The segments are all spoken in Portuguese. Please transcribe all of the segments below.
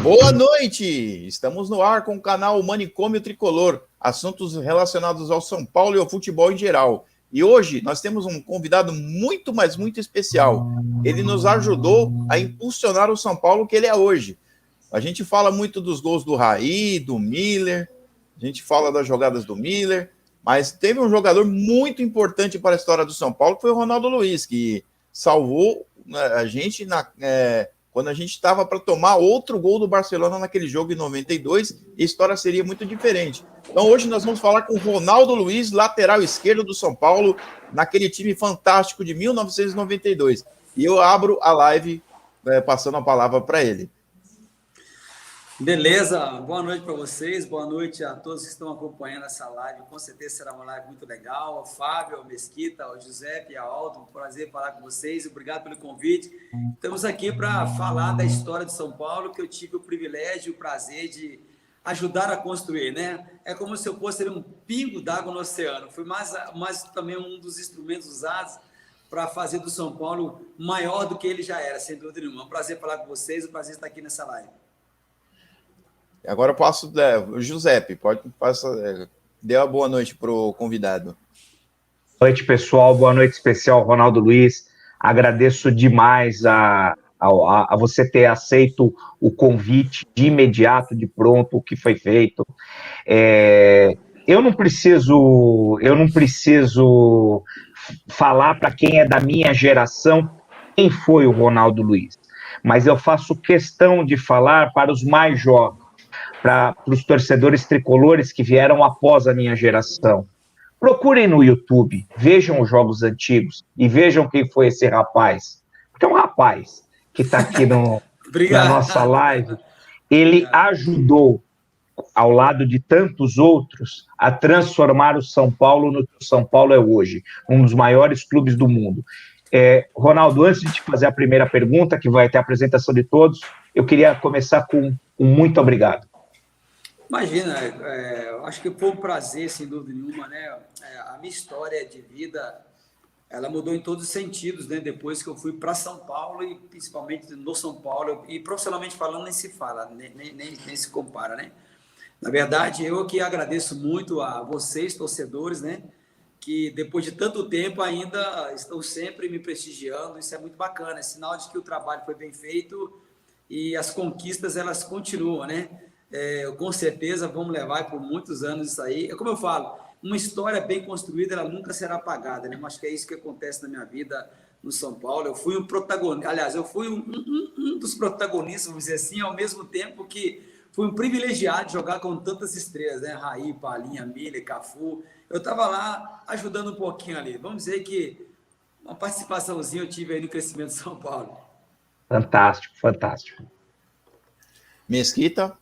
Boa noite! Estamos no ar com o canal Manicômio Tricolor, assuntos relacionados ao São Paulo e ao futebol em geral. E hoje nós temos um convidado muito, mas muito especial. Ele nos ajudou a impulsionar o São Paulo que ele é hoje. A gente fala muito dos gols do Raí, do Miller, a gente fala das jogadas do Miller, mas teve um jogador muito importante para a história do São Paulo, que foi o Ronaldo Luiz, que salvou a gente quando a gente estava para tomar outro gol do Barcelona naquele jogo em 92, e a história seria muito diferente. Então hoje nós vamos falar com o Ronaldo Luiz, lateral esquerdo do São Paulo, naquele time fantástico de 1992. E eu abro a live passando a palavra para ele. Beleza, boa noite para vocês, boa noite a todos que estão acompanhando essa live. Com certeza será uma live muito legal. Ao Fábio, ao Mesquita, ao Giuseppe, ao Aldo, um prazer falar com vocês. Obrigado pelo convite. Estamos aqui para falar da história de São Paulo, que eu tive o privilégio e o prazer de ajudar a construir, né? É como se eu fosse um pingo d'água no oceano. Fui mais também um dos instrumentos usados para fazer do São Paulo maior do que ele já era, sem dúvida nenhuma. É um prazer falar com vocês, um prazer estar aqui nessa live. Agora eu passo o Giuseppe, dê uma boa noite para o convidado. Boa noite, pessoal. Boa noite especial, Ronaldo Luiz. Agradeço demais a você ter aceito o convite de imediato, de pronto, o que foi feito. Eu não preciso falar para quem é da minha geração quem foi o Ronaldo Luiz, mas eu faço questão de falar para os mais jovens, para os torcedores tricolores que vieram após a minha geração. Procurem no YouTube, vejam os jogos antigos e vejam quem foi esse rapaz. Porque é um rapaz que está aqui na nossa live. Ele ajudou, ao lado de tantos outros, a transformar o São Paulo no que o São Paulo é hoje, um dos maiores clubes do mundo. Ronaldo, antes de te fazer a primeira pergunta, que vai ter a apresentação de todos, eu queria começar com um muito obrigado. Imagina, eu acho que foi um prazer, sem dúvida nenhuma, né? A minha história de vida, ela mudou em todos os sentidos, né? Depois que eu fui para São Paulo, e principalmente no São Paulo, e profissionalmente falando, nem se fala, nem se compara, né? Na verdade, eu que agradeço muito a vocês, torcedores, né? Que depois de tanto tempo ainda estão sempre me prestigiando, isso é muito bacana, é sinal de que o trabalho foi bem feito e as conquistas, elas continuam, né? Com certeza vamos levar por muitos anos isso aí. Como eu falo, uma história bem construída, ela nunca será apagada, né? Mas acho que é isso que acontece na minha vida no São Paulo. Eu fui um protagonista, aliás, eu fui um dos protagonistas, vamos dizer assim, ao mesmo tempo que fui um privilegiado de jogar com tantas estrelas, né? Raí, Palinha, Miller, Cafu. Eu estava lá ajudando um pouquinho ali. Vamos dizer que uma participaçãozinha eu tive aí no crescimento de São Paulo. Fantástico, fantástico. Mesquita?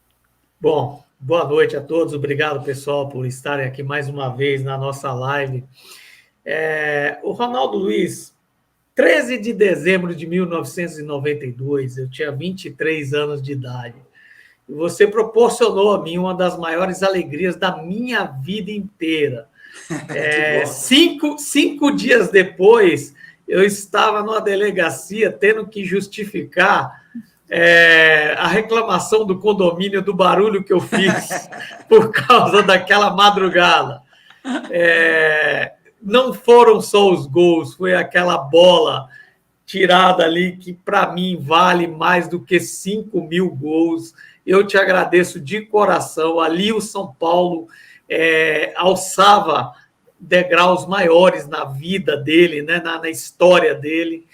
Bom, boa noite a todos. Obrigado, pessoal, por estarem aqui mais uma vez na nossa live. O Ronaldo Luiz, 13 de dezembro de 1992, eu tinha 23 anos de idade. E você proporcionou a mim uma das maiores alegrias da minha vida inteira. 5 dias depois, eu estava numa delegacia tendo que justificar a reclamação do condomínio do barulho que eu fiz por causa daquela madrugada. Não foram só os gols, foi aquela bola tirada ali que, para mim, vale mais do que 5.000 gols. Eu te agradeço de coração. Ali o São Paulo alçava degraus maiores na vida dele, né, na história dele.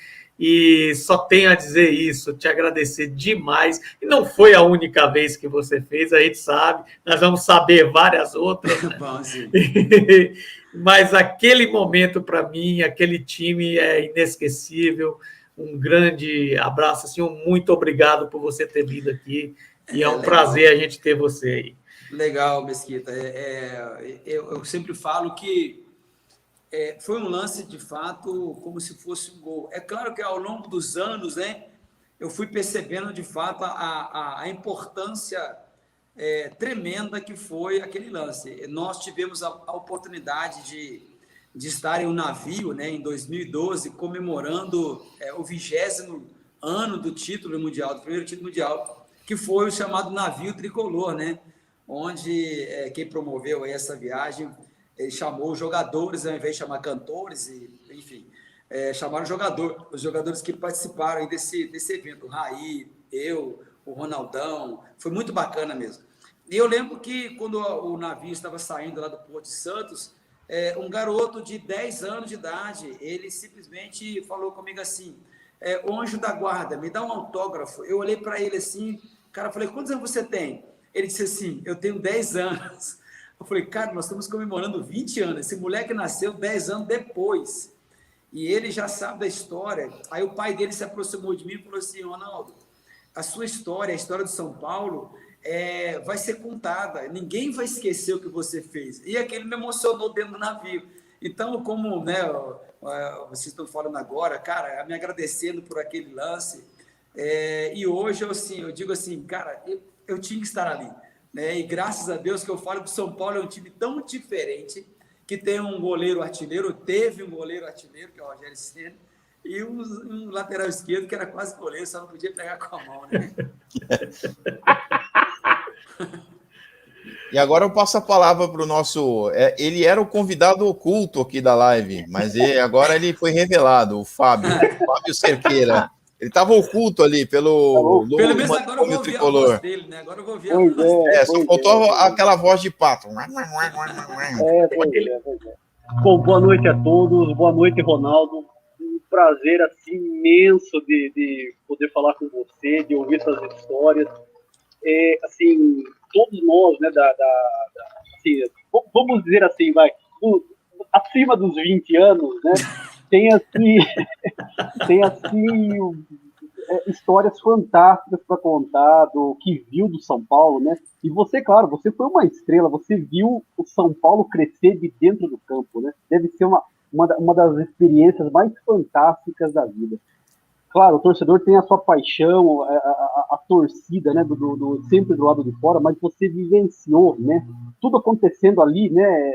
E só tenho a dizer isso, te agradecer demais. E não foi a única vez que você fez, a gente sabe, nós vamos saber várias outras. Né? Bom, sim. Mas aquele momento, para mim, aquele time é inesquecível. Um grande abraço, assim, muito obrigado por você ter vindo aqui. E é um prazer a gente ter você aí. Legal, Mesquita. Eu sempre falo que foi um lance, de fato, como se fosse um gol. É claro que ao longo dos anos, né, eu fui percebendo, de fato, a importância tremenda que foi aquele lance. Nós tivemos a oportunidade de estar em um navio, né, em 2012, comemorando o 20º ano do título mundial, do primeiro título mundial. que foi o chamado navio tricolor, né? Onde quem promoveu essa viagem, ele chamou os jogadores, ao invés de chamar cantores, enfim, chamaram os jogadores que participaram desse evento, o Raí, eu, o Ronaldão, foi muito bacana mesmo. E eu lembro que quando o navio estava saindo lá do Porto de Santos, um garoto de 10 anos de idade, ele simplesmente falou comigo assim, o anjo da guarda, me dá um autógrafo. Eu olhei para ele assim, cara, falei, quantos anos você tem? Ele disse assim, eu tenho 10 anos. Eu falei, cara, nós estamos comemorando 20 anos, esse moleque nasceu 10 anos depois, e ele já sabe da história. Aí o pai dele se aproximou de mim e falou assim, Ronaldo, a sua história, a história do São Paulo, vai ser contada, ninguém vai esquecer o que você fez. E aquele me emocionou dentro do navio. Então, como, né, vocês estão falando agora, cara, me agradecendo por aquele lance, e hoje eu digo assim, cara, eu tinha que estar ali, né? E graças a Deus que eu falo que o São Paulo é um time tão diferente, que tem um goleiro artilheiro, teve um goleiro artilheiro, que é o Rogério Ceni, e um lateral esquerdo que era quase goleiro, só não podia pegar com a mão, né? E agora eu passo a palavra para o nosso... ele era o convidado oculto aqui da live, mas agora ele foi revelado, o Fábio Cerqueira. Ele estava oculto ali pelo menos agora eu vou ouvir a voz dele, né? Agora eu vou ouvir a voz dele. Só faltou aquela voz de pato. Bom, boa noite a todos, boa noite, Ronaldo. Um prazer assim, imenso de poder falar com você, de ouvir essas histórias. Assim, todos nós, né, assim, vamos dizer assim, acima dos 20 anos, né, tem histórias fantásticas para contar do que viu do São Paulo, né? E você, claro, você foi uma estrela, você viu o São Paulo crescer de dentro do campo, né? Deve ser uma das experiências mais fantásticas da vida. Claro, o torcedor tem a sua paixão, a torcida, né, sempre do lado de fora, mas você vivenciou, né? Tudo acontecendo ali, né?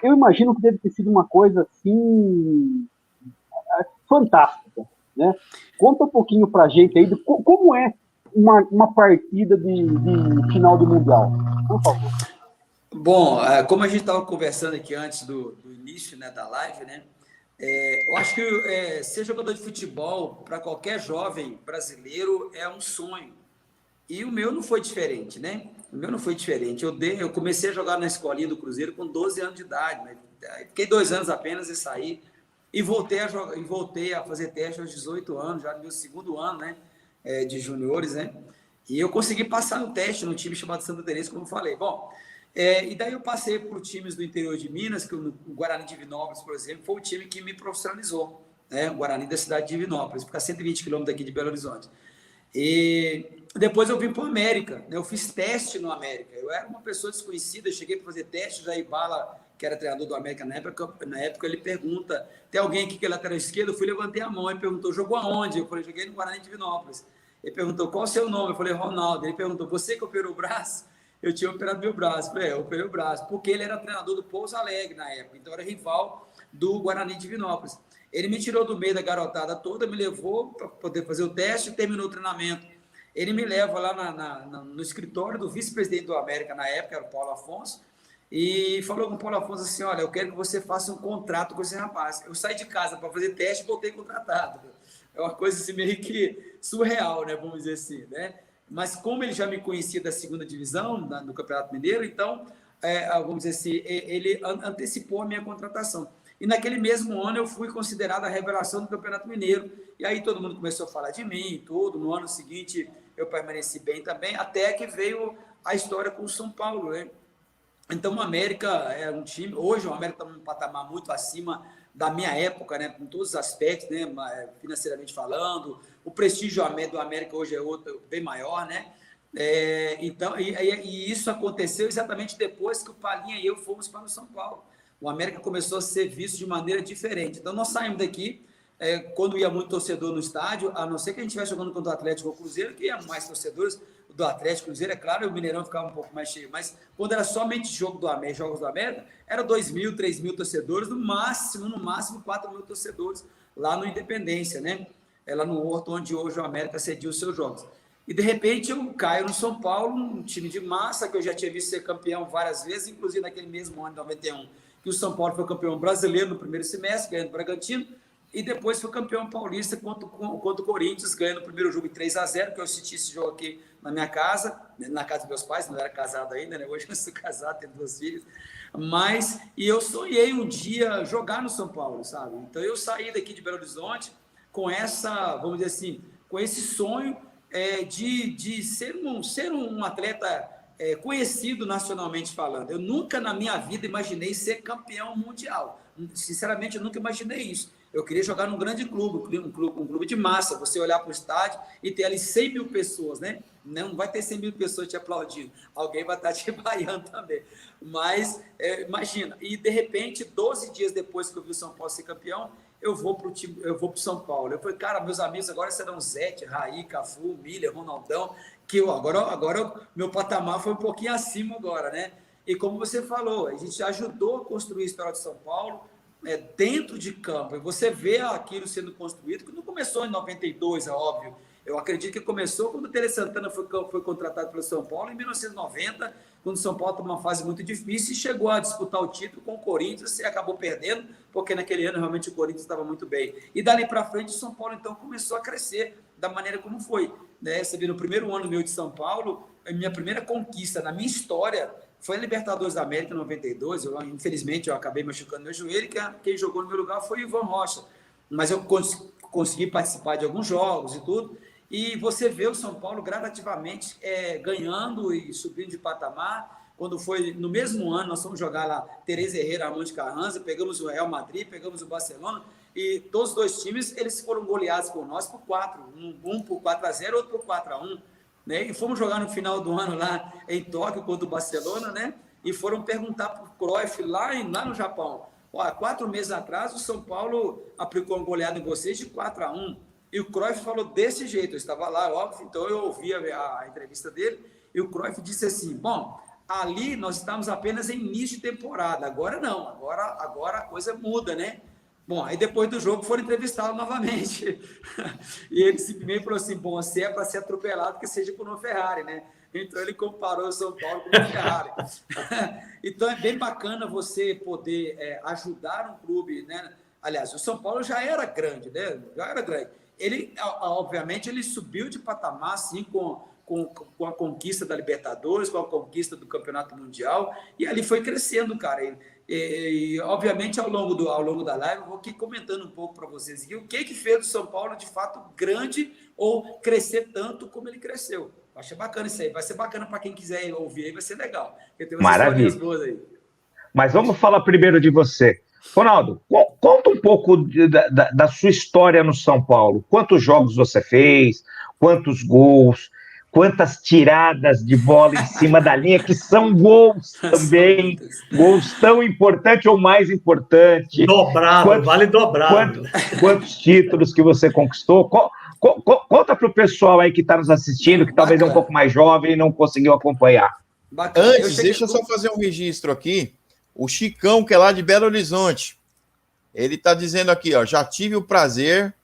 Eu imagino que deve ter sido uma coisa assim fantástica, né? Conta um pouquinho pra gente aí de como é uma partida de final de Mundial, por favor. Bom, como a gente estava conversando aqui antes do início, né, da live, né? Eu acho que ser jogador de futebol para qualquer jovem brasileiro é um sonho. E o meu não foi diferente, né? O meu não foi diferente. Eu comecei a jogar na escolinha do Cruzeiro com 12 anos de idade, né? Fiquei 2 anos apenas e saí. E voltei a fazer teste aos 18 anos, já no meu 2º ano, né? De juniores, né? E eu consegui passar no teste no time chamado Santa Teresa, como eu falei. Bom, e daí eu passei por times do interior de Minas, que o Guarani de Divinópolis, por exemplo, foi o time que me profissionalizou, né? O Guarani da cidade de Divinópolis, fica a 120 quilômetros daqui de Belo Horizonte. E depois eu vim para o América, né? Eu fiz teste no América. Eu era uma pessoa desconhecida, cheguei para fazer teste, o Jair Bala, que era treinador do América na época ele pergunta, tem alguém aqui que é lateral esquerdo? Eu fui, levantei a mão, ele perguntou, jogou aonde? Eu falei, joguei no Guarani de Divinópolis. Ele perguntou, qual é o seu nome? Eu falei, Ronaldo. Ele perguntou, você que operou o braço? Eu tinha operado meu braço. Eu falei, eu operei o braço, porque ele era treinador do Pouso Alegre na época, então era rival do Guarani de Divinópolis. Ele me tirou do meio da garotada toda, me levou para poder fazer o teste e terminou o treinamento. Ele me leva lá no escritório do vice-presidente do América na época, era o Paulo Afonso, e falou com o Paulo Afonso assim, olha, eu quero que você faça um contrato com esse rapaz. Eu saí de casa para fazer teste e voltei contratado. É uma coisa assim, meio que surreal, né, vamos dizer assim, né? Mas como ele já me conhecia da 2ª divisão, no Campeonato Mineiro, então, vamos dizer assim, ele antecipou a minha contratação. E naquele mesmo ano eu fui considerado a revelação do Campeonato Mineiro, e aí todo mundo começou a falar de mim, tudo. No ano seguinte eu permaneci bem também, até que veio a história com o São Paulo, né? Então o América é um time, hoje o América está num patamar muito acima da minha época, né? Com todos os aspectos, né? Financeiramente falando, o prestígio do América hoje é outro, bem maior, né? Então, e isso aconteceu exatamente depois que o Palinha e eu fomos para o São Paulo. O América começou a ser visto de maneira diferente. Então, nós saímos daqui, quando ia muito torcedor no estádio, a não ser que a gente estivesse jogando contra o Atlético ou o Cruzeiro, que ia mais torcedores do Atlético, Cruzeiro, é claro, e o Mineirão ficava um pouco mais cheio. Mas quando era somente jogos do América, era 2.000, 3.000 torcedores, no máximo 4.000 torcedores lá no Independência, né? Lá no Horto, onde hoje o América cedia os seus jogos. E, de repente, eu caio no São Paulo, um time de massa, que eu já tinha visto ser campeão várias vezes, inclusive naquele mesmo ano de 91, que o São Paulo foi campeão brasileiro no primeiro semestre, ganhando o Bragantino, e depois foi campeão paulista contra o Corinthians, ganhando o primeiro jogo em 3-0, que eu assisti esse jogo aqui na minha casa, na casa dos meus pais, não era casado ainda, né? Hoje eu sou casado, tenho 2 filhos. E eu sonhei um dia jogar no São Paulo, sabe? Então eu saí daqui de Belo Horizonte com essa, vamos dizer assim, com esse sonho de ser um atleta conhecido nacionalmente falando. Eu nunca na minha vida imaginei ser campeão mundial. Sinceramente, eu nunca imaginei isso. Eu queria jogar num grande clube, um clube de massa, você olhar para o estádio e ter ali 100 mil pessoas, né? Não vai ter 100 mil pessoas te aplaudindo, alguém vai estar te vaiando também. Mas, imagina, e de repente, 12 dias depois que eu vi o São Paulo ser campeão, eu vou para o São Paulo. Eu falei, cara, meus amigos agora serão Zete, Raí, Cafu, Miller, Ronaldão, que agora meu patamar foi um pouquinho acima agora, né? E como você falou, a gente ajudou a construir a história de São Paulo, dentro de campo, e você vê aquilo sendo construído, que não começou em 92, é óbvio. Eu acredito que começou quando o Tele Santana foi contratado pelo São Paulo em 1990, quando o São Paulo teve uma fase muito difícil e chegou a disputar o título com o Corinthians e acabou perdendo, porque naquele ano realmente o Corinthians estava muito bem. E dali para frente o São Paulo então começou a crescer da maneira como foi, né? Você viu, no primeiro ano meu de São Paulo, a minha primeira conquista na minha história foi a Libertadores da América em 92. Infelizmente, eu acabei machucando meu joelho, e quem jogou no meu lugar foi o Ivan Rocha. Mas eu consegui participar de alguns jogos e tudo. E você vê o São Paulo gradativamente ganhando e subindo de patamar. Quando foi no mesmo ano, nós fomos jogar lá Teresa Herrera, Ramon de Carranza, pegamos o Real Madrid, pegamos o Barcelona, e todos os 2 times eles foram goleados por nós por 4. Um por 4-0, outro por 4-1. Né? E fomos jogar no final do ano lá em Tóquio contra o Barcelona, né? E foram perguntar para o Cruyff lá no Japão. 4 meses atrás, o São Paulo aplicou uma goleada em vocês de 4-1. E o Cruyff falou desse jeito. Eu estava lá, óbvio, então eu ouvi a entrevista dele, e o Cruyff disse assim, bom, ali nós estamos apenas em início de temporada, agora não, agora a coisa muda, né? Bom, aí depois do jogo foram entrevistá-lo novamente. E ele simplesmente falou assim, bom, se é para ser atropelado, que seja por uma Ferrari, né? Então ele comparou o São Paulo com uma Ferrari. Então é bem bacana você poder ajudar um clube, né? Aliás, o São Paulo já era grande, né? Já era grande. Ele, obviamente, ele subiu de patamar, assim, com a conquista da Libertadores, com a conquista do Campeonato Mundial, e ali foi crescendo, cara. E obviamente, ao longo da live, eu vou aqui comentando um pouco para vocês aqui o que fez do São Paulo, de fato, grande ou crescer tanto como ele cresceu. Eu achei bacana isso aí. Vai ser bacana para quem quiser ouvir aí, vai ser legal. Tem umas histórias boas aí. Mas vamos falar primeiro de você. Ronaldo, conta um pouco da sua história no São Paulo. Quantos jogos você fez? Quantos gols? Quantas tiradas de bola em cima da linha, que são gols também, gols tão importantes ou mais importantes. Dobrado, vale dobrado. Quantos títulos que você conquistou? Conta para o pessoal aí que está nos assistindo, que talvez é um pouco mais jovem e não conseguiu acompanhar. Bacana. Antes, deixa eu só fazer um registro aqui. O Chicão, que é lá de Belo Horizonte, ele está dizendo aqui, ó, já tive o prazer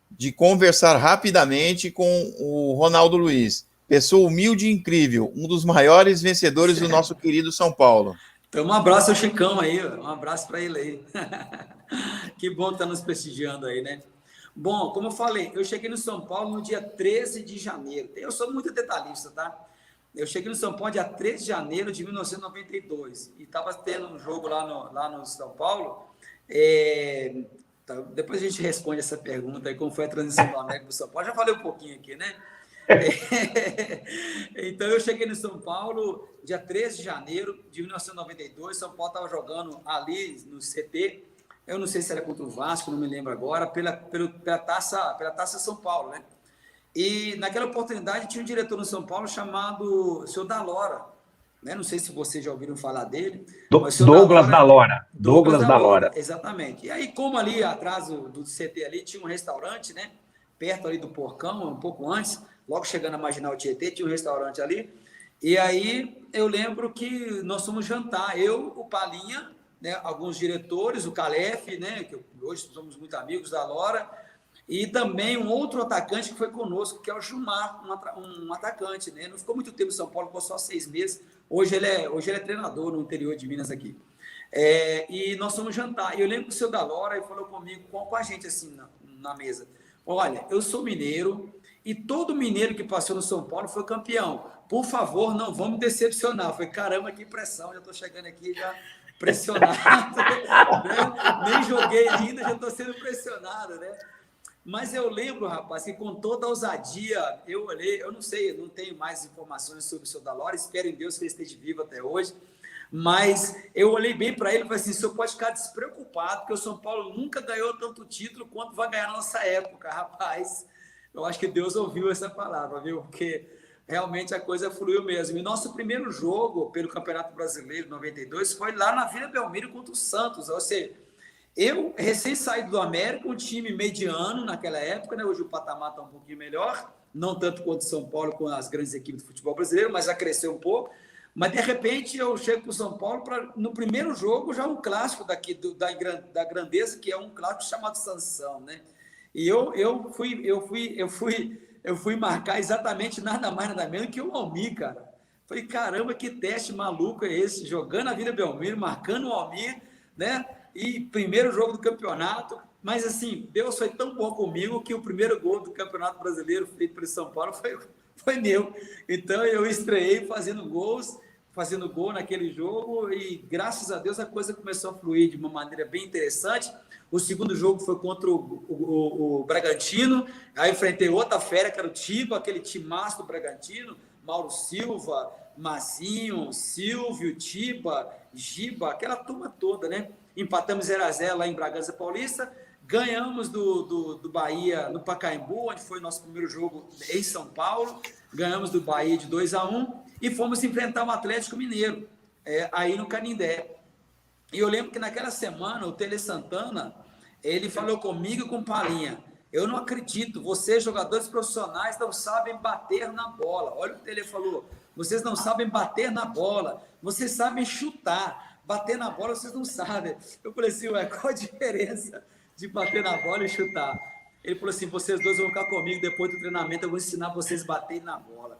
de conversar rapidamente com o Ronaldo Luiz. Pessoa humilde e incrível, um dos maiores vencedores do nosso querido São Paulo. Então, um abraço ao Chicão aí, um abraço para ele aí. Que bom estar nos prestigiando aí, né? Bom, como eu falei, eu cheguei no São Paulo no dia 13 de janeiro. Eu sou muito detalhista, tá? Eu cheguei no São Paulo dia 13 de janeiro de 1992 e estava tendo um jogo lá no São Paulo. Depois a gente responde essa pergunta aí, como foi a transição do América para o São Paulo. Já falei um pouquinho aqui, né? Então, eu cheguei no São Paulo dia 13 de janeiro de 1992. São Paulo estava jogando ali no CT. Eu não sei se era contra o Vasco, não me lembro agora, pela Taça São Paulo, né? E naquela oportunidade tinha um diretor no São Paulo chamado Sr. Dalora, né? Não sei se vocês já ouviram falar dele. Douglas Dalora. Exatamente. E aí, como ali atrás do CT ali tinha um restaurante, né? Perto ali do Porcão, um pouco antes, logo chegando a Marginal Tietê, tinha um restaurante ali. E aí eu lembro que nós fomos jantar, eu, o Palinha, né? Alguns diretores, o Calef, né? Que hoje somos muito amigos da Lora. E também um outro atacante que foi conosco, que é o Gilmar, um atacante, né? Não ficou muito tempo em São Paulo, ficou só 6 meses. Hoje ele é treinador no interior de Minas aqui. E nós fomos jantar. E eu lembro que o seu Dalora falou comigo, com a gente assim na mesa. Olha, eu sou mineiro e todo mineiro que passou no São Paulo foi campeão. Por favor, não vamos me decepcionar. Eu falei, caramba, que pressão, já estou chegando aqui já pressionado. Né? Nem joguei ainda, já estou sendo pressionado, né? Mas eu lembro, rapaz, que com toda a ousadia, eu olhei, eu não sei, eu não tenho mais informações sobre o seu Dalora, espero em Deus que ele esteja vivo até hoje, mas eu olhei bem para ele e falei assim, o senhor pode ficar despreocupado, porque o São Paulo nunca ganhou tanto título quanto vai ganhar na nossa época, rapaz. Eu acho que Deus ouviu essa palavra, viu? Porque realmente a coisa fluiu mesmo. E nosso primeiro jogo pelo Campeonato Brasileiro 92 foi lá na Vila Belmiro contra o Santos, ou seja, eu, recém-saído do América, um time mediano naquela época, né? Hoje o patamar está um pouquinho melhor, não tanto quanto o São Paulo com as grandes equipes do futebol brasileiro, mas já cresceu um pouco. Mas, de repente, eu chego para o São Paulo, no primeiro jogo, já um clássico daqui, da grandeza, que é um clássico chamado Sansão, né? E eu fui marcar exatamente nada mais, nada menos que o Almir, cara. Falei, caramba, que teste maluco é esse? Jogando a Vila Belmiro, marcando o Almir, né? E primeiro jogo do campeonato. Mas, assim, Deus foi tão bom comigo que o primeiro gol do Campeonato Brasileiro feito pelo São Paulo foi meu. Então, eu estreiei fazendo gol naquele jogo e, graças a Deus, a coisa começou a fluir de uma maneira bem interessante. O segundo jogo foi contra o Bragantino, aí enfrentei outra fera, que era o Tiba, aquele timaço do Bragantino, Mauro Silva, Mazinho, Silvio, Tiba, Giba, aquela turma toda, né? Empatamos 0-0 lá em Bragança Paulista, ganhamos do Bahia no Pacaembu, onde foi o nosso primeiro jogo em São Paulo, ganhamos do Bahia de 2-1 e fomos enfrentar o Atlético Mineiro, aí no Canindé. E eu lembro que naquela semana o Tele Santana, ele falou comigo e com o Palinha, eu não acredito, vocês jogadores profissionais não sabem bater na bola. Olha o que o Tele falou, vocês não sabem bater na bola, vocês sabem chutar, bater na bola vocês não sabem. Eu falei assim, ué, qual a diferença de bater na bola e chutar? Ele falou assim, vocês dois vão ficar comigo depois do treinamento, eu vou ensinar vocês a baterem na bola.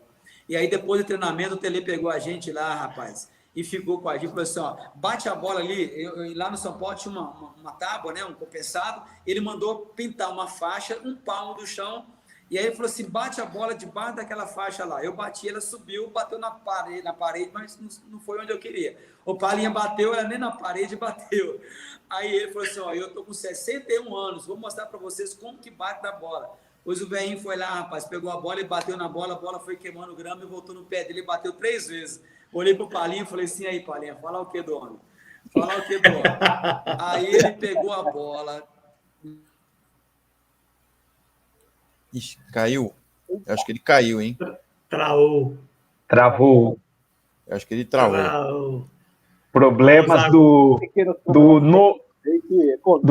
E aí depois do treinamento o Tele pegou a gente lá, rapaz, e ficou com a gente, falou assim, ó, bate a bola ali, lá no São Paulo tinha uma tábua, né, um compensado, ele mandou pintar uma faixa, um palmo do chão, e aí ele falou assim, bate a bola debaixo daquela faixa lá. Eu bati, ela subiu, bateu na parede, mas não foi onde eu queria. O Palinha bateu, ela nem na parede bateu. Aí ele falou assim, ó, eu tô com 61 anos, vou mostrar para vocês como que bate na bola. Pois o velhinho foi lá, rapaz, pegou a bola e bateu na bola, a bola foi queimando grama e voltou no pé dele e bateu 3 vezes. Olhei pro Palinha e falei assim, aí, Palinha, fala o que do homem? Fala o que do homem? Aí ele pegou a bola... Ixi, caiu? Eu acho que ele caiu, hein? Travou. Eu acho que ele travou. Problemas do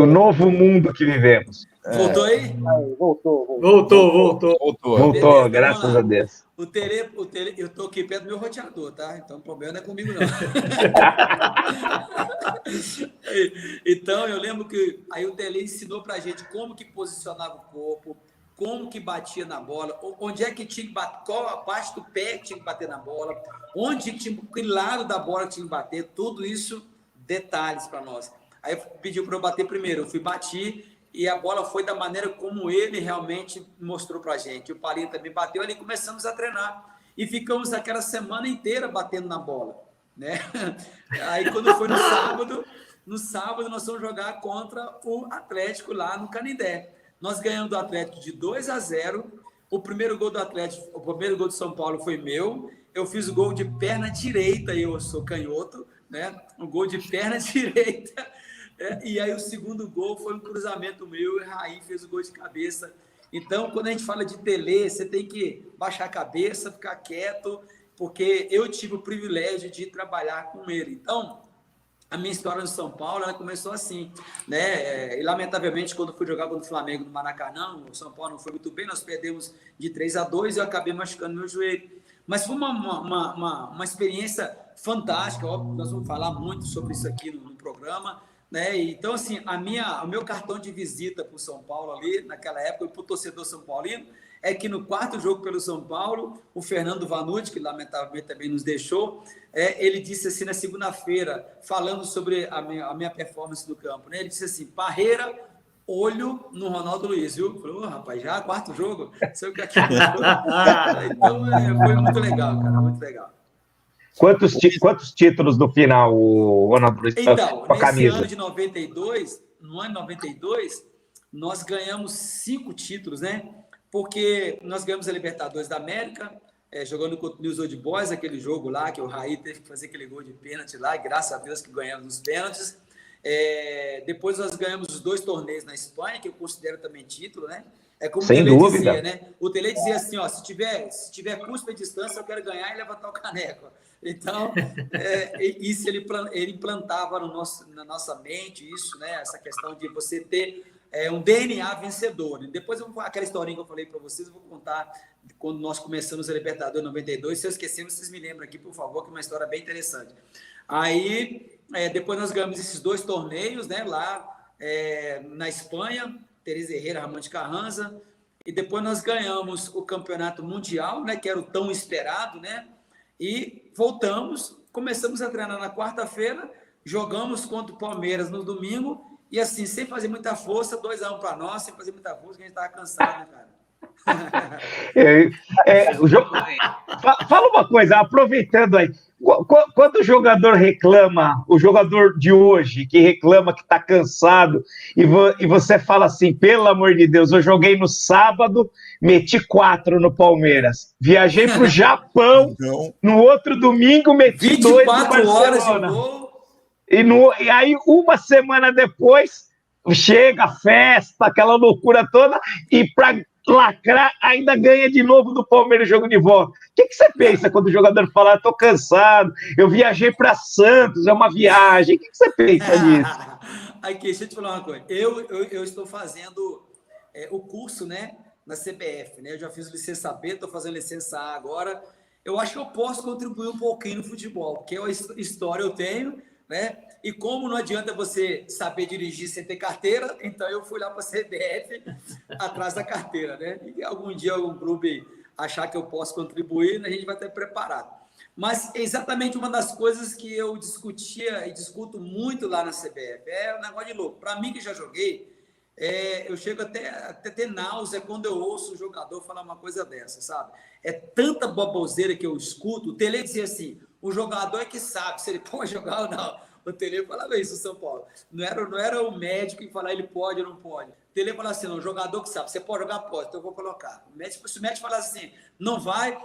novo mundo que vivemos. Voltou aí? Voltou, beleza, graças a Deus. O Tere, eu tô aqui perto do meu roteador, tá? Então o problema não é comigo, não. Então, eu lembro que aí o Tele ensinou pra gente como que posicionava o corpo, como que batia na bola, onde é que tinha que bater, qual a parte do pé que tinha que bater na bola, onde tinha que lado da bola que tinha que bater, tudo isso, detalhes para nós. Aí pediu para eu bater primeiro, eu fui bater e a bola foi da maneira como ele realmente mostrou para a gente. O Palinha também bateu, ali começamos a treinar e ficamos aquela semana inteira batendo na bola, né? Aí quando foi no sábado nós fomos jogar contra o Atlético lá no Canindé. Nós ganhamos do Atlético de 2-0. O primeiro gol do São Paulo foi meu. Eu fiz o gol de perna direita, eu sou canhoto, né? Um gol de perna direita. E aí o segundo gol foi um cruzamento meu e Raí fez o gol de cabeça. Então, quando a gente fala de Tele, você tem que baixar a cabeça, ficar quieto, porque eu tive o privilégio de trabalhar com ele. Então, a minha história no São Paulo, ela começou assim, né? E lamentavelmente, quando fui jogar contra o Flamengo no Maracanã, o São Paulo não foi muito bem, nós perdemos de 3-2 e eu acabei machucando meu joelho. Mas foi uma experiência fantástica, óbvio, nós vamos falar muito sobre isso aqui no programa, né? Então, assim, o meu cartão de visita para o São Paulo ali, naquela época, e para o torcedor são paulino, é que no quarto jogo pelo São Paulo, o Fernando Vanucci, que lamentavelmente também nos deixou, ele disse assim na segunda-feira, falando sobre a minha performance no campo, né? Ele disse assim, Parreira, olho no Ronaldo Luiz, viu? Falei, rapaz, já quarto jogo? Sei o que é que Então, foi muito legal, cara, muito legal. Quantos títulos no final, o Ronaldo Luiz, então, com a camisa? ano de 92, no ano de 92, nós ganhamos 5 títulos, né? Porque nós ganhamos a Libertadores da América, jogando contra o News Old Boys, aquele jogo lá, que o Raí teve que fazer aquele gol de pênalti lá, e graças a Deus que ganhamos os pênaltis. Depois nós ganhamos os 2 torneios na Espanha, que eu considero também título, né? É como Sem o Tele dúvida. dizia, né? O Tele dizia assim, ó, se tiver curso e distância, eu quero ganhar e levantar o caneco. Então, isso ele implantava na nossa mente, isso, né? Essa questão de você ter um DNA vencedor. E depois, aquela historinha que eu falei para vocês, eu vou contar quando nós começamos a Libertadores em 92. Se eu esquecer, vocês me lembram aqui, por favor, que é uma história bem interessante. Aí, depois nós ganhamos esses 2 torneios, né? Lá na Espanha, Teresa Herrera, Ramon de Carranza, e depois nós ganhamos o Campeonato Mundial, né? Que era o tão esperado, né? E voltamos, começamos a treinar na quarta-feira, jogamos contra o Palmeiras no domingo, e assim, sem fazer muita força, 2-1 para nós, sem fazer muita força, que a gente estava cansado, né, cara? Fala uma coisa, aproveitando aí, quando o jogador reclama, o jogador de hoje, que reclama que está cansado, e você fala assim, pelo amor de Deus, eu joguei no sábado, meti 4 no Palmeiras, viajei para o Japão, no outro domingo meti 2 no Barcelona. 24 horas de gol. E aí, uma semana depois, chega a festa, aquela loucura toda, e para lacrar, ainda ganha de novo do Palmeiras jogo de volta. O que você pensa quando o jogador fala, estou cansado, eu viajei para Santos, é uma viagem, o que você pensa disso? Aqui, deixa eu te falar uma coisa, eu estou fazendo o curso, né, na CBF, né, eu já fiz licença B, estou fazendo licença A agora, eu acho que eu posso contribuir um pouquinho no futebol, porque a história eu tenho, né? E como não adianta você saber dirigir sem ter carteira, então eu fui lá para a CBF atrás da carteira, né? E algum dia algum clube achar que eu posso contribuir, a gente vai estar preparado. Mas é exatamente uma das coisas que eu discutia e discuto muito lá na CBF, é um negócio de louco. Para mim que já joguei, eu chego até ter náusea quando eu ouço o jogador falar uma coisa dessa, sabe? É tanta baboseira que eu escuto. O Tele dizia assim, o jogador é que sabe se ele pode jogar ou não. O Tele falava isso no São Paulo. Não era o médico que falava ele pode ou não pode. O Tele falava assim, não, o jogador que sabe, você pode jogar, pode, então eu vou colocar. Se o médico falasse assim, não vai,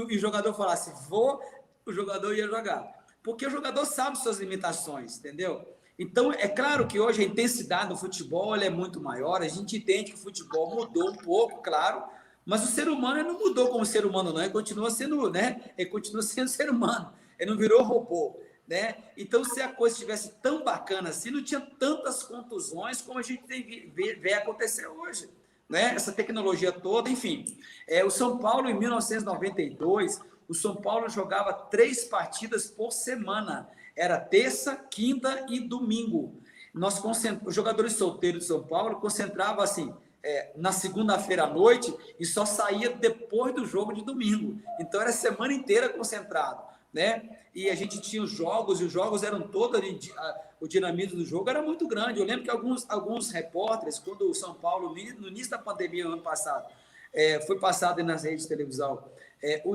e o jogador falasse, vou, o jogador ia jogar. Porque o jogador sabe suas limitações, entendeu? Então, é claro que hoje a intensidade do futebol é muito maior, a gente entende que o futebol mudou um pouco, claro, mas o ser humano não mudou como ser humano, não, ele continua sendo, né? Ele continua sendo ser humano, ele não virou robô, né? Então, se a coisa estivesse tão bacana assim, não tinha tantas contusões como a gente vê acontecer hoje, né? Essa tecnologia toda, enfim. O São Paulo, em 1992, o São Paulo jogava 3 partidas por semana. Era terça, quinta e domingo. Os jogadores solteiros de São Paulo concentravam assim, na segunda-feira à noite e só saía depois do jogo de domingo. Então, era a semana inteira concentrado, né? E a gente tinha os jogos, e os jogos eram todos, o dinamismo do jogo era muito grande. Eu lembro que alguns repórteres, quando o São Paulo, no início da pandemia, no ano passado, foi passado nas redes de televisão,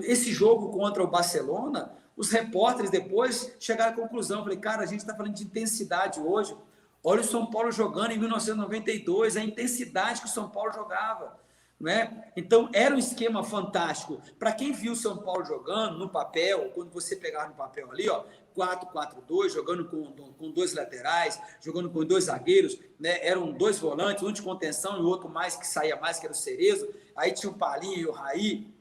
esse jogo contra o Barcelona, os repórteres depois chegaram à conclusão, falei, cara, a gente está falando de intensidade hoje, olha o São Paulo jogando em 1992, a intensidade que o São Paulo jogava, né? Então, era um esquema fantástico. Para quem viu o São Paulo jogando no papel, quando você pegava no papel ali, ó, 4-4-2, jogando com 2 laterais, jogando com 2 zagueiros, né? Eram 2 volantes, um de contenção e o outro mais que saía mais, que era o Cerezo, aí tinha o Palinho e o Raí,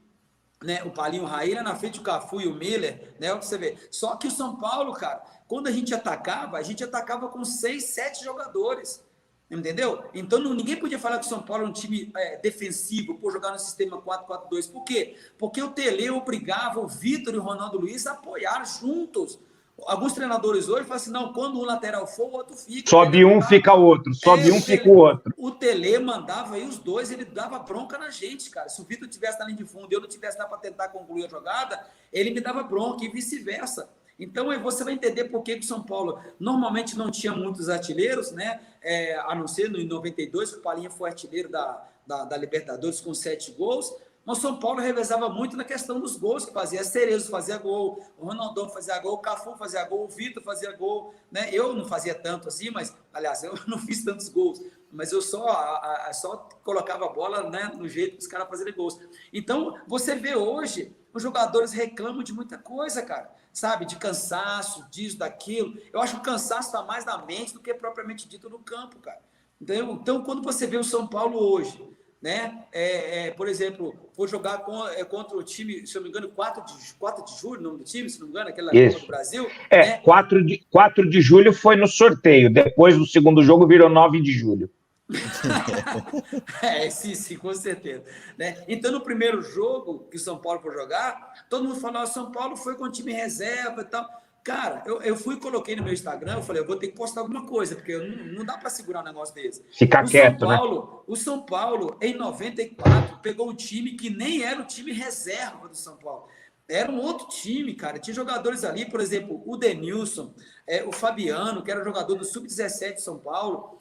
né? O Palinho e o Raí, na frente o Cafu e o Miller, né? Você vê. Só que o São Paulo, cara, quando a gente atacava com 6, 7 jogadores. Entendeu? Então, ninguém podia falar que o São Paulo é um time defensivo por jogar no sistema 4-4-2. Por quê? Porque o Tele obrigava o Vitor e o Ronaldo Luiz a apoiar juntos Alguns treinadores hoje falam assim, não, quando um lateral for, o outro fica. Sobe um, fica o outro. Sobe um, fica o outro. O Tele mandava aí os dois, ele dava bronca na gente, cara. Se o Vitor tivesse na linha de fundo e eu não tivesse lá para tentar concluir a jogada, ele me dava bronca e vice-versa. Então, aí você vai entender por que o São Paulo normalmente não tinha muitos artilheiros, né? A não ser no 92, que o Palinha foi artilheiro da Libertadores com 7 gols. Mas o São Paulo revezava muito na questão dos gols que fazia. Cerezo fazia gol, o Ronaldão fazia gol, o Cafu fazia gol, o Vitor fazia gol, né? Eu não fazia tanto assim, mas, aliás, eu não fiz tantos gols, mas eu só colocava a bola, né, no jeito dos caras fazerem gols. Então, você vê hoje, os jogadores reclamam de muita coisa, cara, sabe? De cansaço, disso, daquilo. Eu acho que o cansaço está mais na mente do que propriamente dito no campo, cara. Então, quando você vê o São Paulo hoje, né? Por exemplo, vou jogar contra o time, se eu não me engano, 4 de julho, o nome do time, se não me engano, aquela Copa do Brasil. Né? 4 de julho foi no sorteio, depois do segundo jogo virou 9 de julho. Sim, com certeza. Né? Então, no primeiro jogo que o São Paulo foi jogar, todo mundo falou, o São Paulo foi com o time reserva e tal. Cara, eu fui e coloquei no meu Instagram, eu falei, eu vou ter que postar alguma coisa, porque não dá para segurar um negócio desse. Ficar quieto, né? O São Paulo, em 94, pegou um time que nem era o time reserva do São Paulo. Era um outro time, cara. Tinha jogadores ali, por exemplo, o Denilson, o Fabiano, que era jogador do Sub-17 de São Paulo,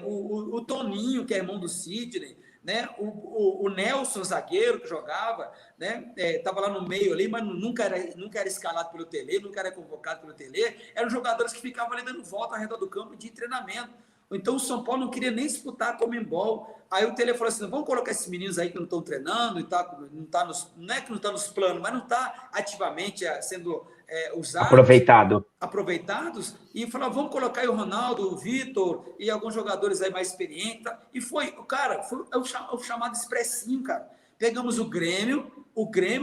o Toninho, que é irmão do Sidney, né? O Nelson, zagueiro, que jogava, né? Tava lá no meio ali, mas nunca era escalado pelo Tele, nunca era convocado pelo Tele. Eram jogadores que ficavam ali dando volta ao redor do campo de treinamento. Então o São Paulo não queria nem disputar a Comembol. Aí o Tele falou assim, vamos colocar esses meninos aí que não estão treinando, e não é que não está nos planos, mas não está ativamente sendo usados. Aproveitados, e falou, vamos colocar aí o Ronaldo, o Vitor e alguns jogadores aí mais experientes. E foi o chamado expressinho, cara. Pegamos o Grêmio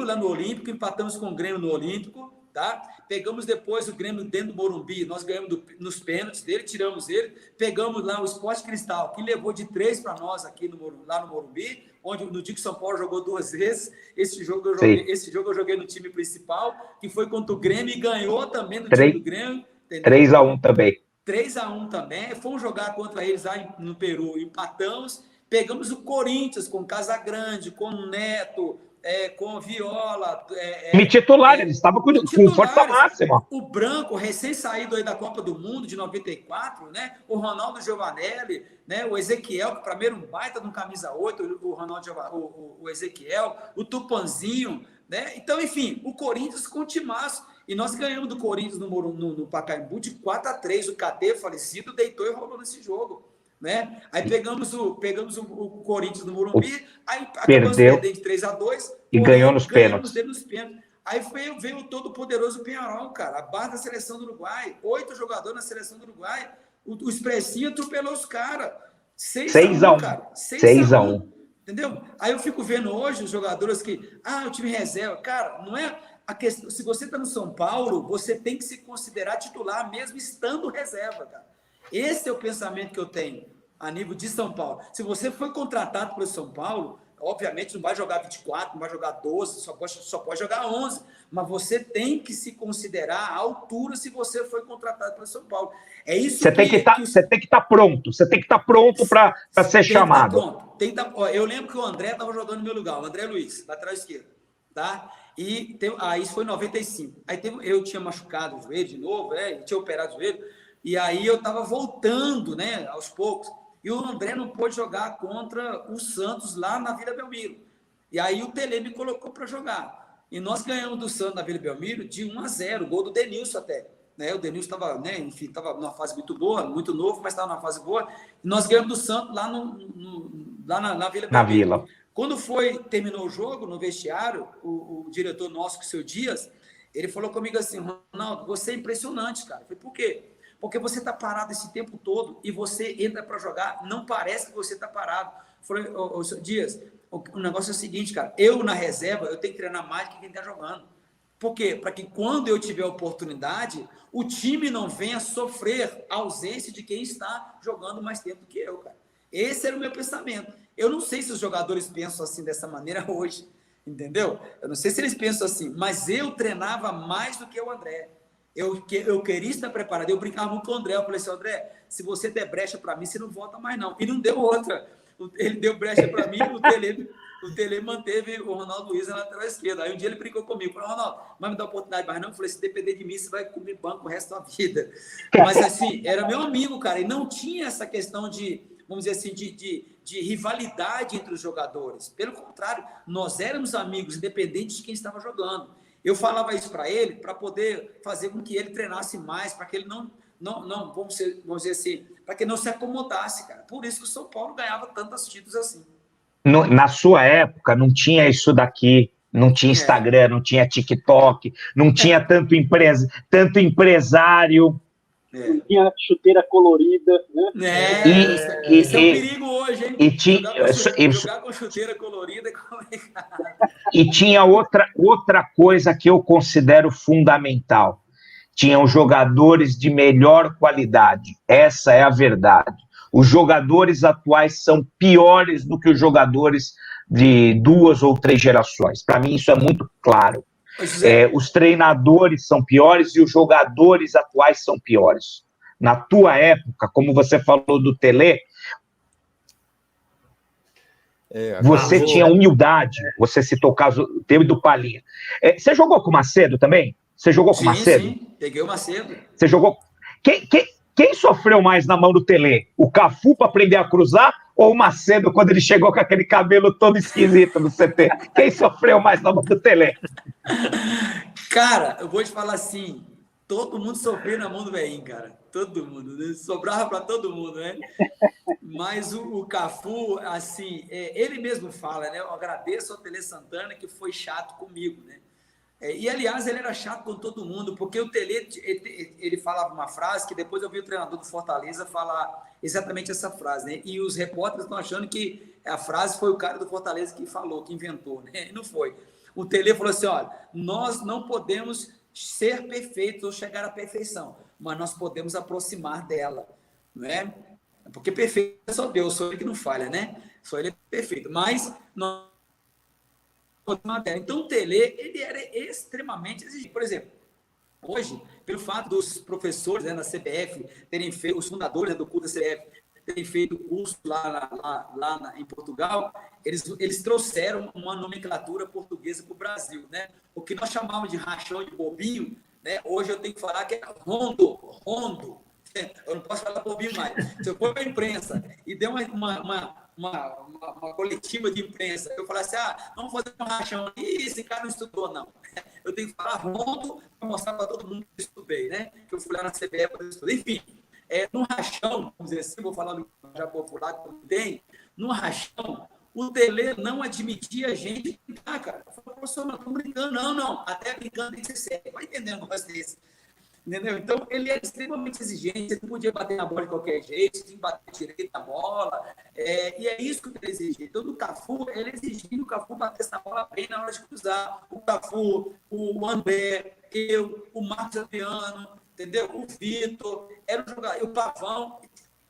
lá no Olímpico, empatamos com o Grêmio no Olímpico, tá? Pegamos depois o Grêmio dentro do Morumbi, nós ganhamos nos pênaltis dele, tiramos ele, pegamos lá o Sport Cristal, que levou de 3 para nós aqui lá no Morumbi, onde no dia que o São Paulo jogou 2 vezes, esse jogo eu joguei no time principal, que foi contra o Grêmio, e ganhou também no time do Grêmio. 3-1 também. 3-1 também, fomos jogar contra eles lá no Peru, empatamos, pegamos o Corinthians com Casagrande, com o Neto, com Viola. Time titular, ele estava com força máxima. O Branco, recém-saído aí da Copa do Mundo de 94, né? O Ronaldo Giovanelli, né? O Ezequiel, que primeiro um baita no camisa 8, o Ezequiel, o Tupanzinho, né? Então, enfim, o Corinthians com timaço. E nós ganhamos do Corinthians no Pacaembu de 4-3. O KT, falecido, deitou e rolou nesse jogo. Né? Aí pegamos o Corinthians no Morumbi, aí acabamos perdendo de 3-2 e ganhou nos pênaltis. Aí veio o todo poderoso Peñarol, cara, a base da seleção do Uruguai, 8 jogadores na seleção do Uruguai, o Expressinho atropelou os caras, 6-1, cara, 6-1, entendeu? Aí eu fico vendo hoje os jogadores que, o time reserva, cara, não é a questão, se você tá no São Paulo, você tem que se considerar titular mesmo estando reserva, cara. Esse é o pensamento que eu tenho a nível de São Paulo. Se você foi contratado pelo São Paulo, obviamente não vai jogar 24, não vai jogar 12, só pode jogar 11, mas você tem que se considerar à altura se você foi contratado pelo São Paulo. É isso você tem que estar pronto, você tem que estar pronto para ser chamado. Eu lembro que o André estava jogando no meu lugar, o André Luiz, lateral esquerdo, tá? E isso foi em 95. Aí eu tinha machucado o joelho de novo, tinha operado o joelho. E aí eu estava voltando, né, aos poucos. E o André não pôde jogar contra o Santos lá na Vila Belmiro. E aí o Tele me colocou para jogar. E nós ganhamos do Santos na Vila Belmiro de 1-0, gol do Denilson até. Né? O Denilson estava, né, enfim, estava numa fase muito boa, muito novo, mas estava numa fase boa. E nós ganhamos do Santos lá na Vila Belmiro. Na Vila. Quando terminou o jogo, no vestiário, o diretor nosso, o seu Dias, ele falou comigo assim, Ronaldo, você é impressionante, cara. Eu falei, por quê? Porque você está parado esse tempo todo e você entra para jogar, não parece que você está parado. Eu falei, Dias, o negócio é o seguinte, cara, eu na reserva, eu tenho que treinar mais que quem está jogando. Por quê? Para que quando eu tiver oportunidade, o time não venha sofrer a ausência de quem está jogando mais tempo do que eu, cara. Esse era o meu pensamento. Eu não sei se os jogadores pensam assim dessa maneira hoje, entendeu? Eu não sei se eles pensam assim, mas eu treinava mais do que o André. Eu queria estar preparado. Eu brincava muito com o André. Eu falei assim, André, se você der brecha para mim, você não volta mais, não. E não deu outra. Ele deu brecha para mim, o Tele manteve o Ronaldo Luiz na lateral esquerda. Aí um dia ele brincou comigo. Falou, Ronaldo, vai me dar oportunidade mais não? Eu falei, se depender de mim, você vai comer banco o resto da vida. Mas assim, era meu amigo, cara. E não tinha essa questão de, vamos dizer assim, de rivalidade entre os jogadores. Pelo contrário, nós éramos amigos, independente de quem estava jogando. Eu falava isso para ele, para poder fazer com que ele treinasse mais, para que ele não vamos dizer assim, para que não se acomodasse, cara. Por isso que o São Paulo ganhava tantos títulos assim. Na sua época, não tinha isso daqui, não tinha Instagram, não tinha TikTok, não tinha tanto empresário. Não tinha chuteira colorida, né? Esse é o perigo hoje, hein? Jogar com chuteira colorida é complicado. E tinha outra coisa que eu considero fundamental. Tinham jogadores de melhor qualidade. Essa é a verdade. Os jogadores atuais são piores do que os jogadores de 2 ou 3 gerações. Para mim, isso é muito claro. Os treinadores são piores e os jogadores atuais são piores. Na tua época, como você falou do Tele, você tinha humildade. Você citou o caso teu e do Palhinha. Você jogou com o Macedo também? Você jogou com o Macedo? Sim, peguei o Macedo. Você jogou... Quem sofreu mais na mão do Tele? O Cafu para aprender a cruzar ou o Macedo quando ele chegou com aquele cabelo todo esquisito no CT? Quem sofreu mais na mão do Tele? Cara, eu vou te falar assim, todo mundo sofreu na mão do velhinho, cara. Todo mundo, né? Sobrava para todo mundo, né? Mas o Cafu, assim, ele mesmo fala, né? Eu agradeço ao Tele Santana que foi chato comigo, né? E, aliás, ele era chato com todo mundo, porque o Tele, ele falava uma frase que depois eu vi o treinador do Fortaleza falar exatamente essa frase, né? E os repórteres estão achando que a frase foi o cara do Fortaleza que falou, que inventou, né? E não foi. O Tele falou assim, olha, nós não podemos ser perfeitos ou chegar à perfeição, mas nós podemos aproximar dela, não é? Porque perfeito é só Deus, só ele que não falha, né? Só ele é perfeito, mas nós... Então, o Tele, ele era extremamente exigente. Por exemplo, hoje, pelo fato dos professores, né, na CBF, terem feito, os fundadores, né, do curso da CBF, terem feito curso lá em Portugal, eles trouxeram uma nomenclatura portuguesa para o Brasil, né? O que nós chamávamos de rachão de bobinho, né? Hoje eu tenho que falar que é rondo. Eu não posso falar bobinho mais. Se eu for para a imprensa e der uma coletiva de imprensa, eu falar assim, vamos fazer um rachão. Ih, esse cara não estudou, não. Eu tenho que falar rondo para mostrar para todo mundo que eu estudei, né? Que eu fui lá na CBF para estudar. Enfim, no rachão, vamos dizer assim, vou falar no já popular que tem, no rachão, o Tele não admitia a gente brincar, cara. Eu falei, professor, não estou brincando, não. Até brincando tem que ser sério. Vai entendendo um negócio desse. Entendeu? Então, ele era extremamente exigente, ele não podia bater na bola de qualquer jeito, tinha que bater direito na bola, e é isso que ele exigia. Então, do Cafu, ele exigia que o Cafu batesse na bola bem na hora de cruzar. O Cafu, o André, eu, o Marcos Adriano, entendeu? O Vitor, era um jogador, o Pavão.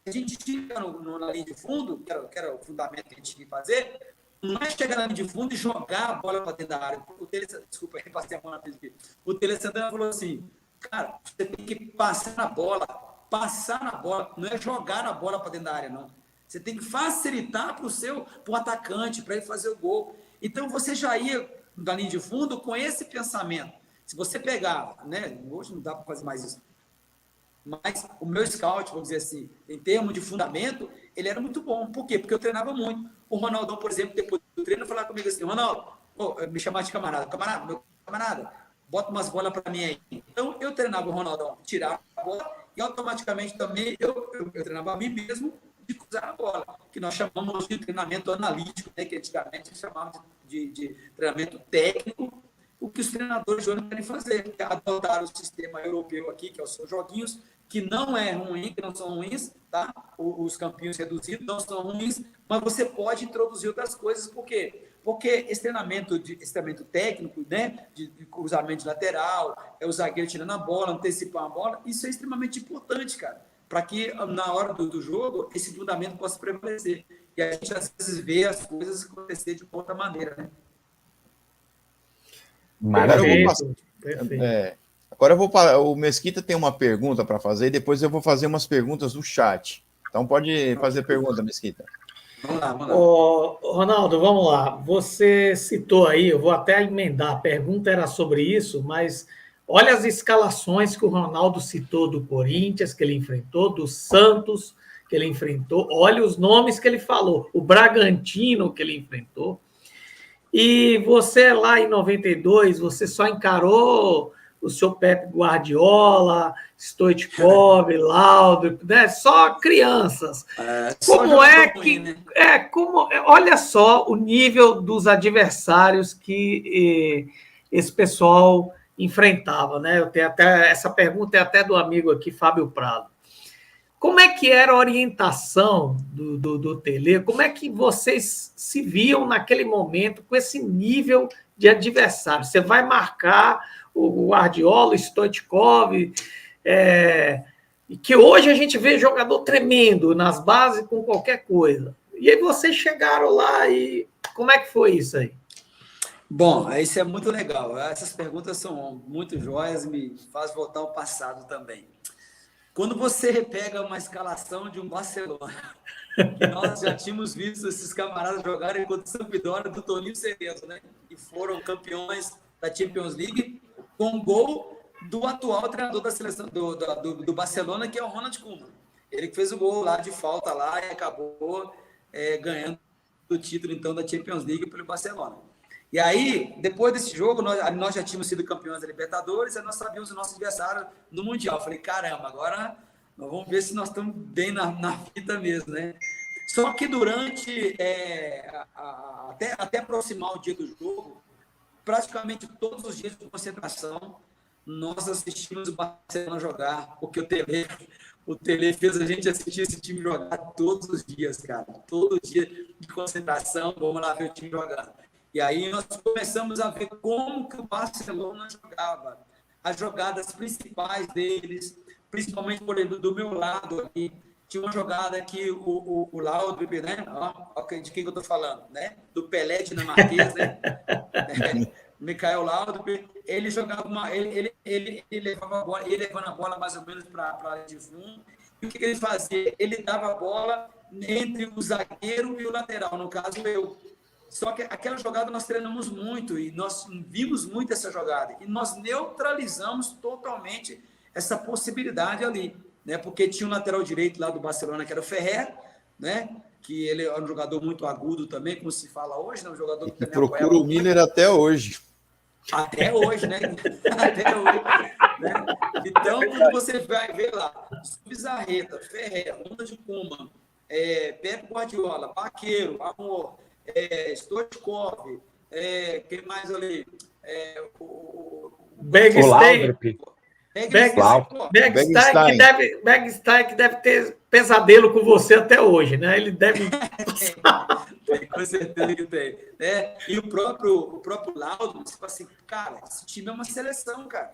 A gente tinha na linha de fundo, que era o fundamento que a gente tinha que fazer, não é chegar na linha de fundo e jogar a bola para dentro da área. Desculpa, eu passei a mão na frente aqui. O Tele Santana falou assim, cara, você tem que passar na bola, não é jogar a bola para dentro da área, não. Você tem que facilitar para o atacante, para ele fazer o gol. Então, você já ia da linha de fundo com esse pensamento. Se você pegava, né, hoje não dá para fazer mais isso, mas o meu scout, vamos dizer assim, em termos de fundamento, ele era muito bom. Por quê? Porque eu treinava muito. O Ronaldão, por exemplo, depois do treino, falava comigo assim, Ronaldo, me chamava de camarada, meu camarada, bota umas bolas para mim aí. Então, eu treinava o Ronaldão, tirava a bola, e automaticamente também eu treinava a mim mesmo de cruzar a bola, que nós chamamos de treinamento analítico, né, que antigamente chamava de treinamento técnico, o que os treinadores hoje querem fazer, é adotar o sistema europeu aqui, que é os seus joguinhos, que não é ruim, que não são ruins, tá? Os campinhos reduzidos não são ruins, mas você pode introduzir outras coisas, por quê? Porque esse treinamento técnico, né, de cruzamento de lateral, o zagueiro tirando a bola, antecipar a bola, isso é extremamente importante, cara, para que na hora do jogo esse fundamento possa prevalecer. E a gente às vezes vê as coisas acontecer de outra maneira, né? Maravilha. Agora o Mesquita tem uma pergunta para fazer e depois eu vou fazer umas perguntas do chat. Então pode fazer pergunta, Mesquita. Vamos lá. Ronaldo, vamos lá. Você citou aí, eu vou até emendar, a pergunta era sobre isso, mas olha as escalações que o Ronaldo citou do Corinthians, que ele enfrentou, do Santos, que ele enfrentou, olha os nomes que ele falou, o Bragantino que ele enfrentou. E você lá em 92, você só encarou o seu Pep Guardiola, Stoichkov, Laudrup, né? Só crianças. Como é que... Né? Olha só o nível dos adversários que esse pessoal enfrentava, né? Eu tenho até essa pergunta é até do amigo aqui, Fábio Prado. Como é que era a orientação do Tele? Como é que vocês se viam naquele momento com esse nível de adversário? Você vai marcar o Guardiola, o Stoichkov, que hoje a gente vê jogador tremendo nas bases com qualquer coisa. E aí vocês chegaram lá e como é que foi isso aí? Bom, isso é muito legal. Essas perguntas são muito joias, me faz voltar ao passado também. Quando você pega uma escalação de um Barcelona, que nós já tínhamos visto esses camaradas jogarem contra o Sampdoria do Toninho Cerezo, né? E foram campeões da Champions League com gol do atual treinador da seleção do Barcelona, que é o Ronald Koeman. Ele que fez o gol lá de falta lá e acabou ganhando o título então da Champions League pelo Barcelona. E aí, depois desse jogo, nós já tínhamos sido campeões da Libertadores e nós sabíamos o nosso adversário no Mundial. Eu falei, caramba, agora nós vamos ver se nós estamos bem na fita mesmo, né? Só que durante, até aproximar o dia do jogo, praticamente todos os dias de concentração, nós assistimos o Barcelona jogar, porque o Tele fez a gente assistir esse time jogar todos os dias, cara. Todo dia de concentração, vamos lá ver o time jogando. E aí nós começamos a ver como que o Barcelona jogava, as jogadas principais deles, principalmente, por exemplo, do meu lado aqui, tinha uma jogada que o Laudrup, né? De quem que eu estou falando, né? Do Pelé dinamarquês, né? Michael Laudrup, ele jogava ele levava a bola, ele levando a bola mais ou menos para a linha de fundo. E o que ele fazia? Ele dava a bola entre o zagueiro e o lateral, no caso eu. Só que aquela jogada nós treinamos muito e nós vimos muito essa jogada e nós neutralizamos totalmente essa possibilidade ali, né? Porque tinha um lateral direito lá do Barcelona que era o Ferrer, né? Que ele é um jogador muito agudo também, como se fala hoje, né? Um jogador que procura o Miller até hoje. Até hoje, né? Até hoje, né? Então, quando você vai ver lá, Bizarreta, Ferrer, Ronald Koeman, Pep Guardiola, Baqueiro, Amor, Stoichkov, quem mais ali? Bergstein, que deve ter pesadelo com você até hoje, né? Ele deve... Com certeza que tem. Né? E o próprio Laudo, tipo assim, cara, esse time é uma seleção, cara.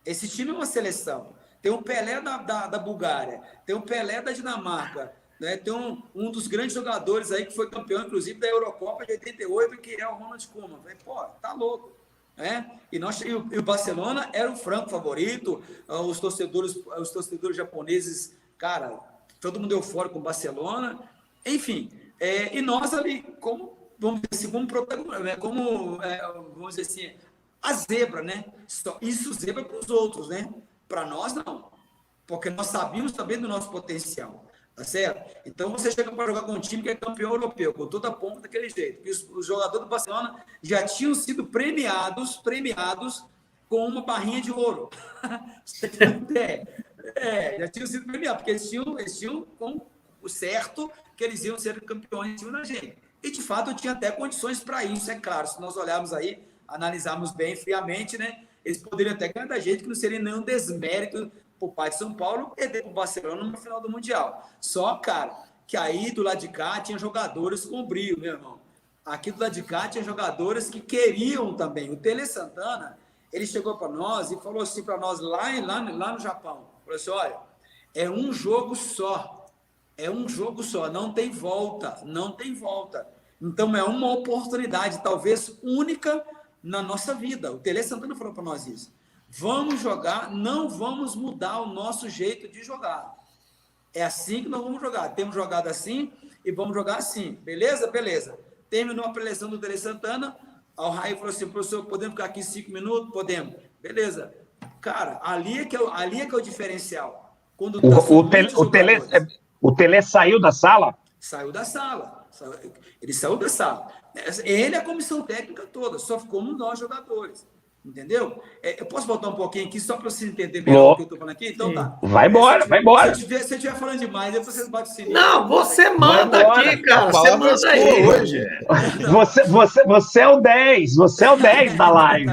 Esse time é uma seleção. Tem o Pelé da Bulgária, tem o Pelé da Dinamarca, né? Tem um dos grandes jogadores aí que foi campeão, inclusive, da Eurocopa de 88, que é o Ronald Koeman. Falei, pô, tá louco. E o Barcelona era o franco favorito, os torcedores japoneses, cara, todo mundo eufórico com o Barcelona, enfim, e nós ali, vamos dizer assim, a zebra, né? Isso zebra para os outros, né? Para nós, não, porque nós sabíamos também do nosso potencial. Tá certo? Então você chega para jogar com um time que é campeão europeu, com toda a pompa daquele jeito. E os jogadores do Barcelona já tinham sido premiados com uma barrinha de ouro. Já tinham sido premiados, porque eles tinham com o certo que eles iam ser campeões em cima da gente. E de fato eu tinha até condições para isso, é claro. Se nós olharmos aí, analisarmos bem friamente, né? Eles poderiam até ganhar da gente, que não seria nenhum desmérito por parte de São Paulo, perder para o Barcelona no final do Mundial. Só, cara, que aí do lado de cá tinha jogadores com brilho, meu irmão. Aqui do lado de cá tinha jogadores que queriam também. O Tele Santana, ele chegou para nós e falou assim para nós lá no Japão. Falou assim, olha, é um jogo só. É um jogo só, não tem volta. Então é uma oportunidade, talvez única na nossa vida. O Tele Santana falou para nós isso. Vamos jogar, não vamos mudar o nosso jeito de jogar. É assim que nós vamos jogar. Temos jogado assim e vamos jogar assim. Beleza? Beleza. Terminou a preleção do Tele Santana, o Raí falou assim, professor, podemos ficar aqui 5 minutos? Podemos. Beleza. Cara, ali é que é o diferencial. Quando o Tele saiu da sala? Saiu da sala. Ele saiu da sala. Ele e a comissão técnica toda, só ficamos nós jogadores. Entendeu? Eu posso voltar um pouquinho aqui, só para você entender melhor o que eu estou falando aqui? Então tá. Vai embora, vai embora. Se eu estiver falando demais, aí vocês batem o sininho. Não, você manda aqui, cara. Você manda aí. Hoje. Você é o 10, você é o 10 da live.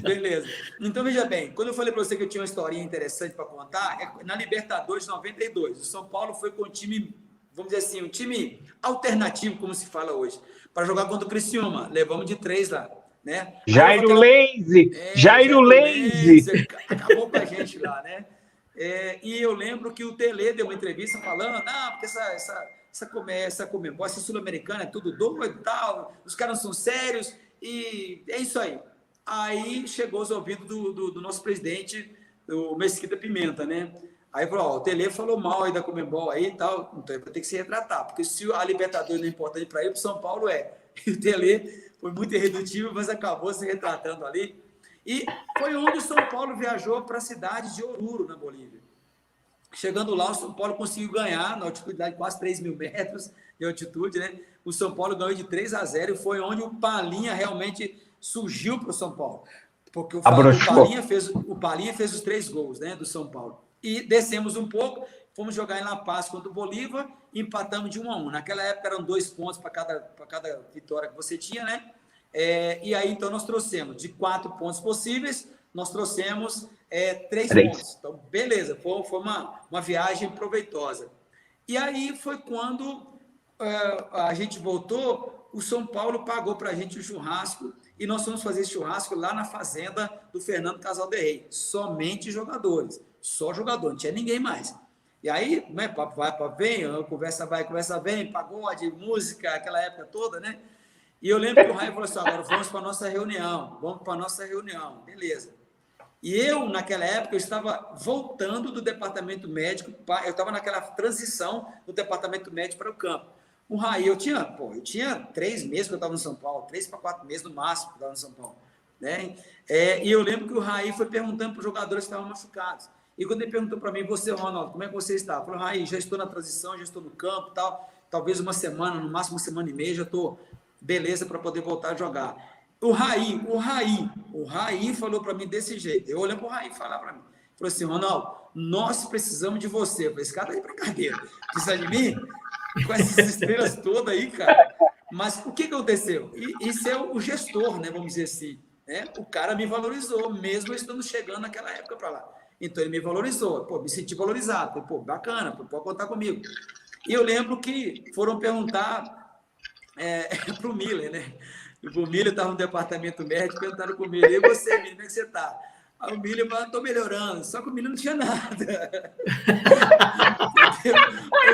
Beleza. Então, veja bem, quando eu falei para você que eu tinha uma historinha interessante para contar, na Libertadores de 92, o São Paulo foi com um time, vamos dizer assim, um time alternativo, como se fala hoje, para jogar contra o Criciúma. Levamos de 3 lá. Né? Jairo Lenze, acabou com a gente lá, né? E eu lembro que o Tele deu uma entrevista falando, porque essa Conmebol, essa Sul-Americana é tudo doido e tal, os caras são sérios, e é isso aí. Aí chegou aos ouvidos do nosso presidente, o Mesquita Pimenta, né? Aí falou, o Tele falou mal aí da Conmebol aí e tal, então vai ter que se retratar, porque se a Libertadores não é importante para ele, para o São Paulo é. E o Tele foi muito irredutível, mas acabou se retratando ali. E foi onde o São Paulo viajou para a cidade de Oruro, na Bolívia. Chegando lá, o São Paulo conseguiu ganhar, na altitude de quase 3.000 metros de altitude, né? O São Paulo ganhou de 3-0 e foi onde o Palinha realmente surgiu para o São Paulo. Porque o Palinha fez os 3 gols, né, do São Paulo. E descemos um pouco, fomos jogar em La Paz contra o Bolívar e empatamos de 1-1. Naquela época eram 2 pontos para cada vitória que você tinha, né? E aí, então, nós trouxemos de 4 pontos possíveis, nós trouxemos 3 pontos. Então, beleza, foi uma viagem proveitosa. E aí foi quando a gente voltou, o São Paulo pagou para a gente o churrasco e nós fomos fazer esse churrasco lá na fazenda do Fernando Casal de Rey. Somente jogadores, só jogador, não tinha ninguém mais. E aí, né, papo vai, papo vem, conversa vai, conversa vem, pagode, música, aquela época toda, né? E eu lembro que o Raio falou assim, agora vamos para a nossa reunião, beleza. E eu, naquela época, eu estava voltando do departamento médico, eu estava naquela transição do departamento médico para o campo. O Raí, eu tinha 3 meses que eu estava no São Paulo, 3 para 4 meses no máximo que eu estava no São Paulo. Né? E eu lembro que o Raí foi perguntando para os jogadores que estavam machucados. E quando ele perguntou para mim, você, Ronaldo, como é que você está? Eu falei, Raí, já estou na transição, já estou no campo, tal, talvez uma semana, no máximo 1 semana e meia, já estou beleza para poder voltar a jogar. O Raí falou para mim desse jeito. Eu olhei para o Raí falar para mim. Falou assim, Ronaldo, nós precisamos de você. Eu falei, esse cara tá de brincadeira. Precisa de mim? Com essas estrelas todas aí, cara. Mas o que aconteceu? Isso é o gestor, né? Vamos dizer assim. Né? O cara me valorizou, mesmo eu estando chegando naquela época para lá. Então, ele me valorizou. Pô, me senti valorizado. Falei, pô, bacana, pode contar comigo. E eu lembro que foram perguntar para o Miller, né? O Miller estava no departamento médico, perguntaram para o Miller, e você, Miller, como é que você está? Aí o Miller falou, estou melhorando, só que o Miller não tinha nada.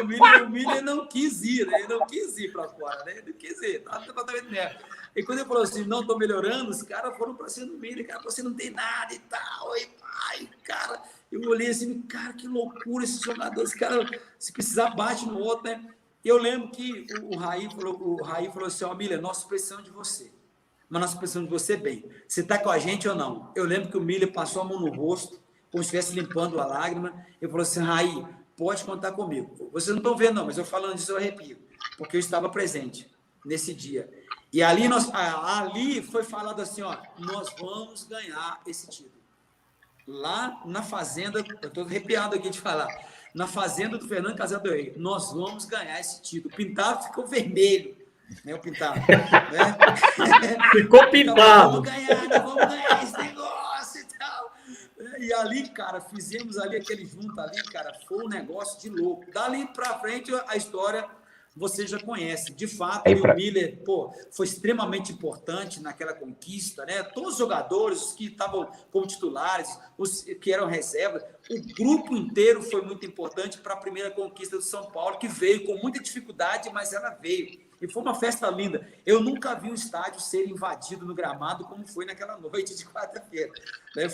O Miller não quis ir, né? Ele não quis ir para fora, né? Ele não quis ir, estava no departamento médico. E quando ele falou assim, não, estou melhorando, os caras foram para cima do Miller, cara, você não tem nada e tal, e pai, cara. Eu olhei assim, cara, que loucura esses jogadores, cara, se precisar bate no outro, né? E eu lembro que o Raí falou assim, ó, Miller, nós precisamos de você, mas nós precisamos de você bem. Você está com a gente ou não? Eu lembro que o Miller passou a mão no rosto, como se estivesse limpando a lágrima, e falou assim, Raí, pode contar comigo. Vocês não estão vendo não, mas eu falando disso eu arrepio, porque eu estava presente nesse dia. E ali foi falado assim, ó, nós vamos ganhar esse título. Lá na fazenda, eu estou arrepiado aqui de falar, na fazenda do Fernando Casal de Rey, nós vamos ganhar esse título. O pintado ficou vermelho, né? O pintado. Né? Ficou pintado. Vamos ganhar esse negócio e tal. E ali, cara, fizemos ali aquele junto ali, cara, foi um negócio de louco. Dali para frente, a história você já conhece. De fato, o Miller, foi extremamente importante naquela conquista, né? Todos os jogadores, os que estavam como titulares, os que eram reservas, o grupo inteiro foi muito importante para a primeira conquista do São Paulo, que veio com muita dificuldade, mas ela veio. E foi uma festa linda. Eu nunca vi um estádio ser invadido no gramado como foi naquela noite de quarta-feira.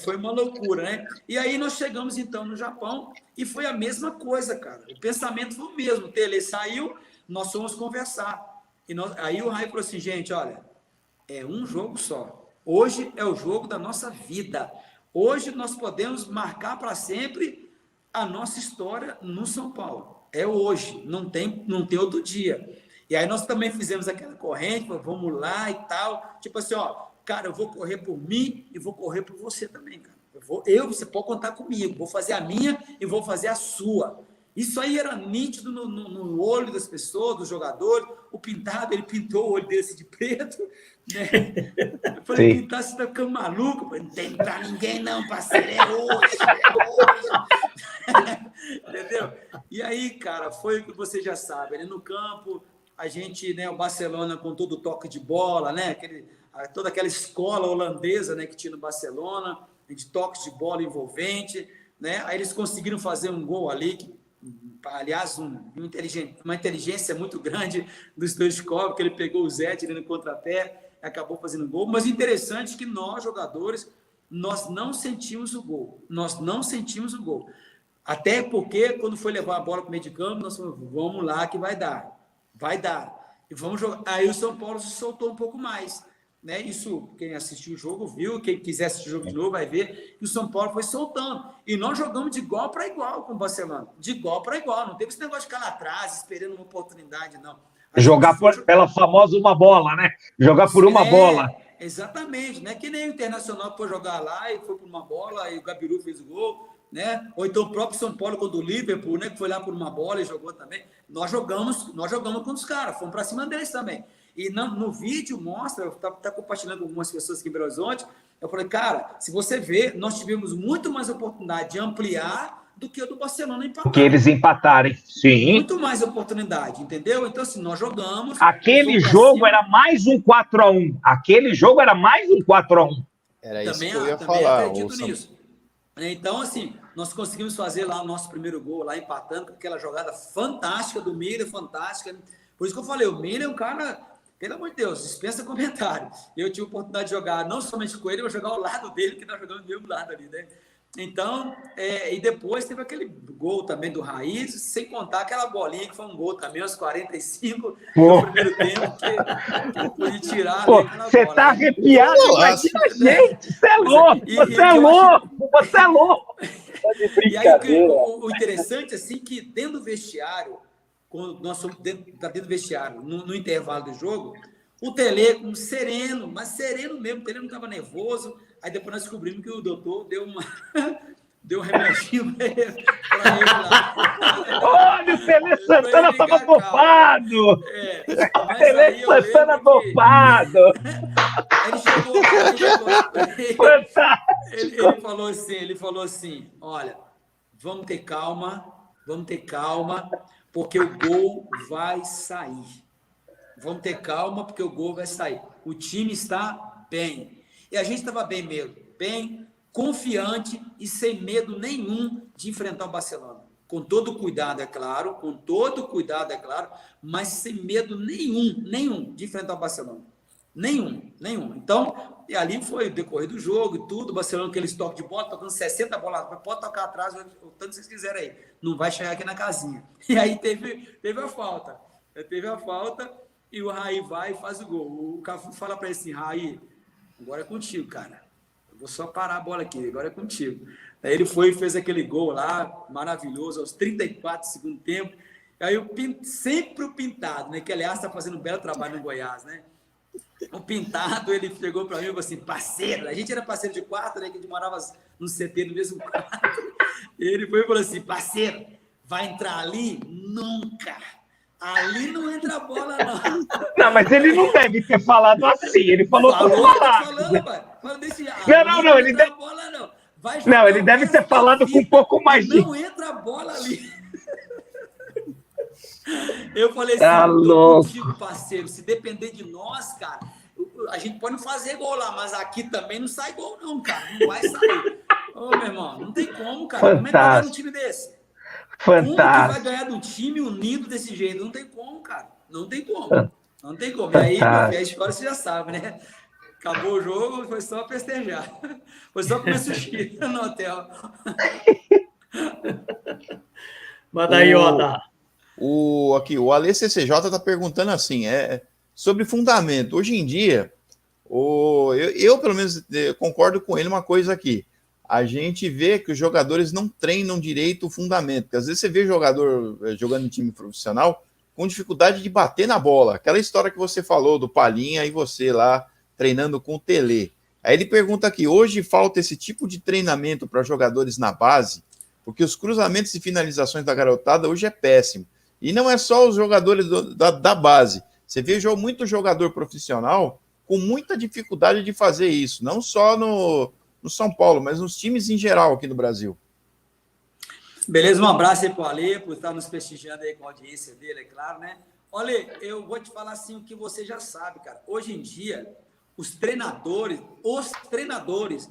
Foi uma loucura, né? E aí nós chegamos, então, no Japão e foi a mesma coisa, cara. O pensamento foi o mesmo. O Tele saiu, nós fomos conversar. Aí o Raí falou assim, gente, olha, é um jogo só. Hoje é o jogo da nossa vida. Hoje nós podemos marcar para sempre a nossa história no São Paulo. É hoje, não tem outro dia. E aí nós também fizemos aquela corrente, vamos lá e tal. Tipo assim, ó, cara, eu vou correr por mim e vou correr por você também, cara. Você pode contar comigo. Vou fazer a minha e vou fazer a sua. Isso aí era nítido no olho das pessoas, dos jogadores. O Pintado, ele pintou o olho desse de preto, né? Eu falei, Pintado, você tá ficando maluco? Eu falei, não tem pra ninguém não, parceiro, é hoje. Entendeu? E aí, cara, foi o que você já sabe, né? No campo, a gente, né, o Barcelona com todo o toque de bola, né? Toda aquela escola holandesa, né, que tinha no Barcelona, de toques de bola envolvente, né? Aí eles conseguiram fazer um gol ali, aliás, uma inteligência muito grande do Stoichkov, que ele pegou o Zé tirando no contrapé, acabou fazendo gol. Mas interessante é que nós, jogadores, nós não sentimos o gol. Nós não sentimos o gol. Até porque, quando foi levar a bola para o meio de campo, nós falamos, vamos lá que vai dar. Vai dar. E vamos jogar. Aí o São Paulo se soltou um pouco mais. Né? Isso, quem assistiu o jogo viu, quem quiser assistir o jogo de novo vai ver que o São Paulo foi soltando. E nós jogamos de igual para igual com o Barcelona. De igual para igual. Não teve esse negócio de ficar lá atrás, esperando uma oportunidade, não. Jogar pela famosa uma bola, né? Jogar por uma bola. Exatamente. Não é que nem o Internacional foi jogar lá e foi por uma bola e o Gabiru fez o gol. Né? Ou então o próprio São Paulo contra o Liverpool, né? Que foi lá por uma bola e jogou também. Nós jogamos com os caras, fomos para cima deles também. E no vídeo mostra, eu tá compartilhando com algumas pessoas aqui em Belo Horizonte, eu falei, cara, se você ver, nós tivemos muito mais oportunidade de ampliar do que o do Barcelona empatar. Que eles empatarem, sim. Muito mais oportunidade, entendeu? Então, assim, nós jogamos... Aquele jogo era mais um 4-1. Aquele jogo era mais um 4-1. Era isso que eu ia falar. Acredito nisso. Então, assim, nós conseguimos fazer lá o nosso primeiro gol, lá empatando, com aquela jogada fantástica do Miller, fantástica. Por isso que eu falei, o Miller é um cara, pelo amor de Deus, dispensa comentário. Eu tive a oportunidade de jogar não somente com ele, mas jogar ao lado dele, que nós jogamos do mesmo lado ali, né? Então, e depois teve aquele gol também do Raiz, sem contar aquela bolinha que foi um gol também, aos 45 no primeiro tempo, que eu pude tirar. Você tá arrepiado, imagina a gente, você é louco, você é louco, você é louco. E aí, o interessante, assim, que dentro do vestiário, quando nós somos dentro do vestiário, no intervalo do jogo, o Tele, sereno, mas sereno mesmo, o Tele não estava nervoso. Aí depois nós descobrimos que o doutor deu um remedinho para ele lá. Olha, o Tele Santana estava dopado! O Tele Santana dopado! Ele falou assim, olha, vamos ter calma, porque o gol vai sair. Vamos ter calma, porque o gol vai sair. O time está bem. E a gente estava bem mesmo, bem confiante e sem medo nenhum de enfrentar o Barcelona. Com todo cuidado, é claro, mas sem medo nenhum de enfrentar o Barcelona. Nenhum. Então, e ali foi o decorrer do jogo e tudo, o Barcelona, aqueles toques de bola, tocando 60 bolas, pode tocar atrás o tanto que vocês quiserem aí, não vai chegar aqui na casinha. E aí teve a falta. E o Raí vai e faz o gol. O Cafu fala para ele assim, Raí, agora é contigo, cara. Eu vou só parar a bola aqui, agora é contigo. Aí ele foi e fez aquele gol lá, maravilhoso, aos 34 do segundo tempo. Aí sempre o Pintado, né? Que aliás está fazendo um belo trabalho no Goiás, né? O Pintado, ele chegou para mim e falou assim, parceiro, a gente era parceiro de quarto, né? Que a gente morava no CT, no mesmo quarto. E ele foi e falou assim, parceiro, vai entrar ali? Nunca! Ali não entra a bola, não. Não, mas ele não deve ter falado assim. Ele falou não, ele deve... bola, não. Não, ele deve ter falado com um pouco mais de... Não entra a bola ali. Eu falei assim, tô contigo, parceiro. Se depender de nós, cara, a gente pode fazer gol lá, mas aqui também não sai gol, não, cara. Não vai sair. Ô, meu irmão, não tem como, cara. Fantástico. Como é que vai ganhar um time desse? Fantástico. Como que vai ganhar de um time unido desse jeito? Não tem como, cara. Não tem como. Não tem como. E aí, meu filho, a história você já sabe, né? Acabou o jogo, foi só festejar. Foi só comer sushi no hotel. Manda aí, Oda. Aqui, o Ale CCJ está perguntando assim, sobre fundamento. Hoje em dia, eu pelo menos concordo com ele uma coisa aqui. A gente vê que os jogadores não treinam direito o fundamento. Porque às vezes você vê jogador jogando em time profissional com dificuldade de bater na bola. Aquela história que você falou do Palhinha e você lá treinando com o Tele. Aí ele pergunta aqui, hoje falta esse tipo de treinamento para jogadores na base, porque os cruzamentos e finalizações da garotada hoje é péssimo. E não é só os jogadores da base. Você vê muito jogador profissional com muita dificuldade de fazer isso, não só no São Paulo, mas nos times em geral aqui no Brasil. Beleza, um abraço aí pro Ale, por estar nos prestigiando aí com a audiência dele, é claro, né? Olha, eu vou te falar assim o que você já sabe, cara. Hoje em dia, os treinadores,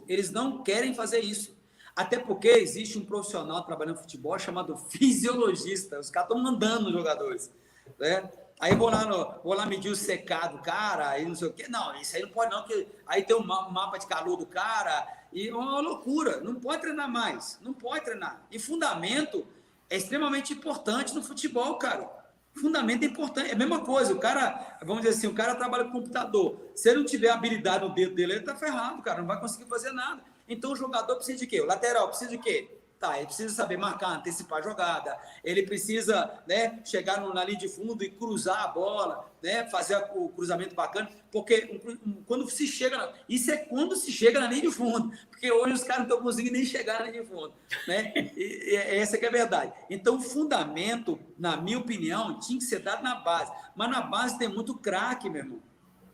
eles não querem fazer isso. Até porque existe um profissional trabalhando no futebol chamado fisiologista. Os caras estão mandando os jogadores, né? Aí vou lá medir o secado do cara, aí não sei o quê. Não, isso aí não pode não, que aí tem um mapa de calor do cara, e é uma loucura. Não pode treinar mais, não pode treinar. E fundamento é extremamente importante no futebol, cara. Fundamento é importante, é a mesma coisa. O cara, vamos dizer assim, o cara trabalha com computador. Se ele não tiver habilidade no dedo dele, ele tá ferrado, cara, não vai conseguir fazer nada. Então o jogador precisa de quê? O lateral precisa de quê? Tá, ele precisa saber marcar, antecipar a jogada, ele precisa, né, chegar na linha de fundo e cruzar a bola, né, fazer o cruzamento bacana, porque quando se chega, isso é quando se chega na linha de fundo, porque hoje os caras não estão conseguindo nem chegar na linha de fundo, né, e essa que é a verdade. Então o fundamento, na minha opinião, tinha que ser dado na base, mas na base tem muito craque, meu irmão.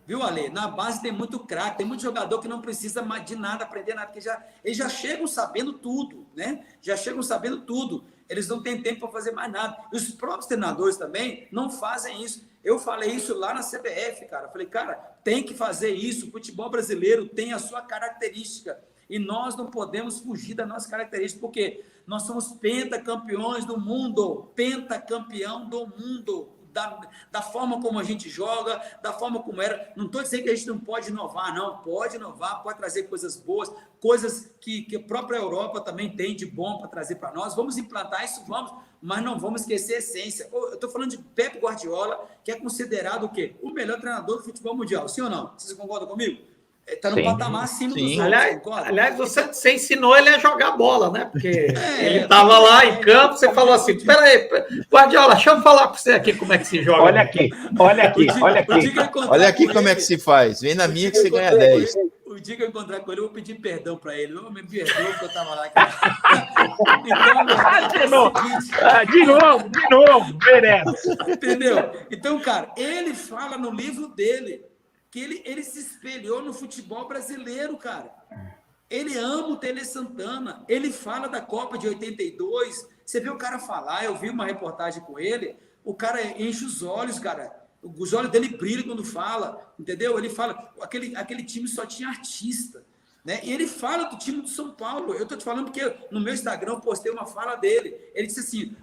Viu, Ale? Na base tem muito craque, tem muito jogador que não precisa mais de nada, aprender nada, porque eles já chegam sabendo tudo, né? Já chegam sabendo tudo. Eles não têm tempo para fazer mais nada. E os próprios treinadores também não fazem isso. Eu falei isso lá na CBF, cara. Falei, cara, tem que fazer isso. O futebol brasileiro tem a sua característica. E nós não podemos fugir da nossa característica, porque nós somos pentacampeões do mundo. Pentacampeão do mundo. Da forma como a gente joga, da forma como era. Não estou dizendo que a gente não pode inovar, não. Pode inovar, pode trazer coisas boas, coisas que a própria Europa também tem de bom para trazer para nós. Vamos implantar isso, vamos, mas não vamos esquecer a essência. Eu estou falando de Pep Guardiola, que é considerado o quê? O melhor treinador do futebol mundial. Sim ou não? Vocês concordam comigo? Está no patamar acima dos outros. Aliás, você ensinou ele a jogar bola, né? Porque ele estava lá em campo, você falou assim, peraí, Guardiola, deixa eu falar para você aqui como é que se joga. Olha aqui. Olha aqui como é que se faz. Vem na minha que você ganha 10. O dia que eu encontrar com ele, eu vou pedir perdão para ele. Eu me perdoa porque eu estava lá. Então, de novo, merece. Entendeu? Então, cara, ele fala no livro dele que ele se espelhou no futebol brasileiro, cara. Ele ama o Tele Santana. Ele fala da Copa de 82. Você vê o cara falar, eu vi uma reportagem com ele, o cara enche os olhos, cara. Os olhos dele brilham quando fala, entendeu? Ele fala, aquele time só tinha artista, né? E ele fala do time do São Paulo. Eu tô te falando porque no meu Instagram eu postei uma fala dele. Ele disse assim,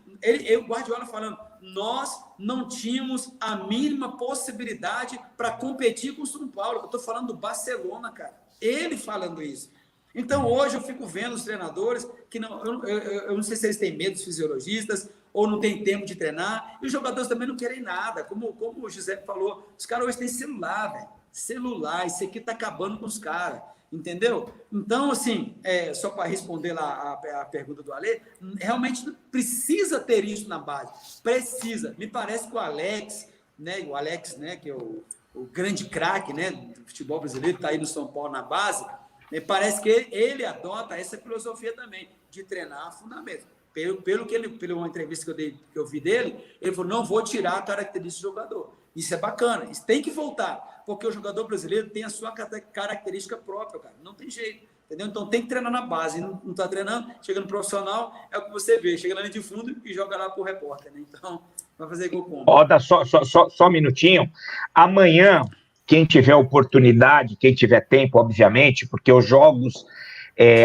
o Guardiola falando, nós não tínhamos a mínima possibilidade para competir com o São Paulo. Eu estou falando do Barcelona, cara. Ele falando isso. Então, hoje eu fico vendo os treinadores que eu não sei se eles têm medo dos fisiologistas ou não têm tempo de treinar. E os jogadores também não querem nada. Como o José falou, os caras hoje têm celular, velho. Celular, isso aqui está acabando com os caras. Entendeu? Então, assim, só para responder lá a pergunta do Ale, realmente precisa ter isso na base. Precisa. Me parece que o Alex, né, que é o grande craque, né, do futebol brasileiro, está aí no São Paulo na base, me parece que ele adota essa filosofia também, de treinar fundamento. Pela uma entrevista que eu vi dele, ele falou, não vou tirar a característica do jogador. Isso é bacana, isso tem que voltar, porque o jogador brasileiro tem a sua característica própria, cara, não tem jeito, entendeu? Então tem que treinar na base, não está treinando, chega no profissional, é o que você vê, chega na linha de fundo e joga lá pro repórter, né? Então, vai fazer gol como? Roda, só um minutinho, amanhã, quem tiver oportunidade, quem tiver tempo, obviamente, porque os jogos,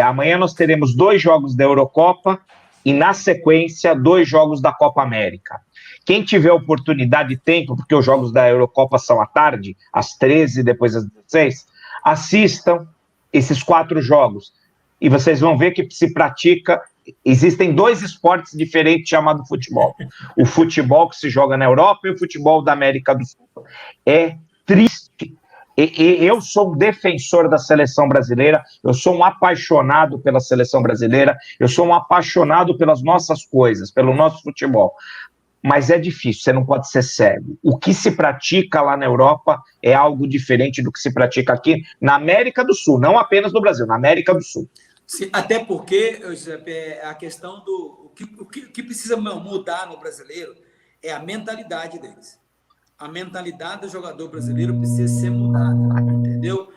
amanhã nós teremos 2 jogos da Eurocopa e, na sequência, 2 jogos da Copa América. Quem tiver oportunidade e tempo, porque os jogos da Eurocopa são à tarde, às 13, depois às 16, assistam esses 4 jogos. E vocês vão ver que se pratica. Existem 2 esportes diferentes chamados futebol. O futebol que se joga na Europa e o futebol da América do Sul. É triste. Eu sou um defensor da seleção brasileira, eu sou um apaixonado pela seleção brasileira, eu sou um apaixonado pelas nossas coisas, pelo nosso futebol. Mas é difícil, você não pode ser cego. O que se pratica lá na Europa é algo diferente do que se pratica aqui na América do Sul, não apenas no Brasil, na América do Sul. Sim, até porque, Giuseppe, a questão do... O que precisa mudar no brasileiro é a mentalidade deles. A mentalidade do jogador brasileiro precisa ser mudada, entendeu?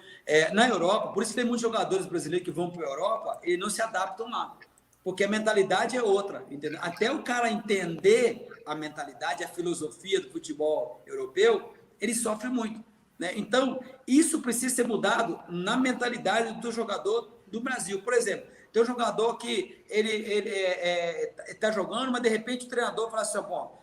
Na Europa, por isso que tem muitos jogadores brasileiros que vão para a Europa e não se adaptam lá. Porque a mentalidade é outra, entendeu? Até o cara entender a mentalidade, a filosofia do futebol europeu, ele sofre muito, né? Então, isso precisa ser mudado na mentalidade do jogador do Brasil. Por exemplo, tem um jogador que ele está jogando, mas de repente o treinador fala assim, bom,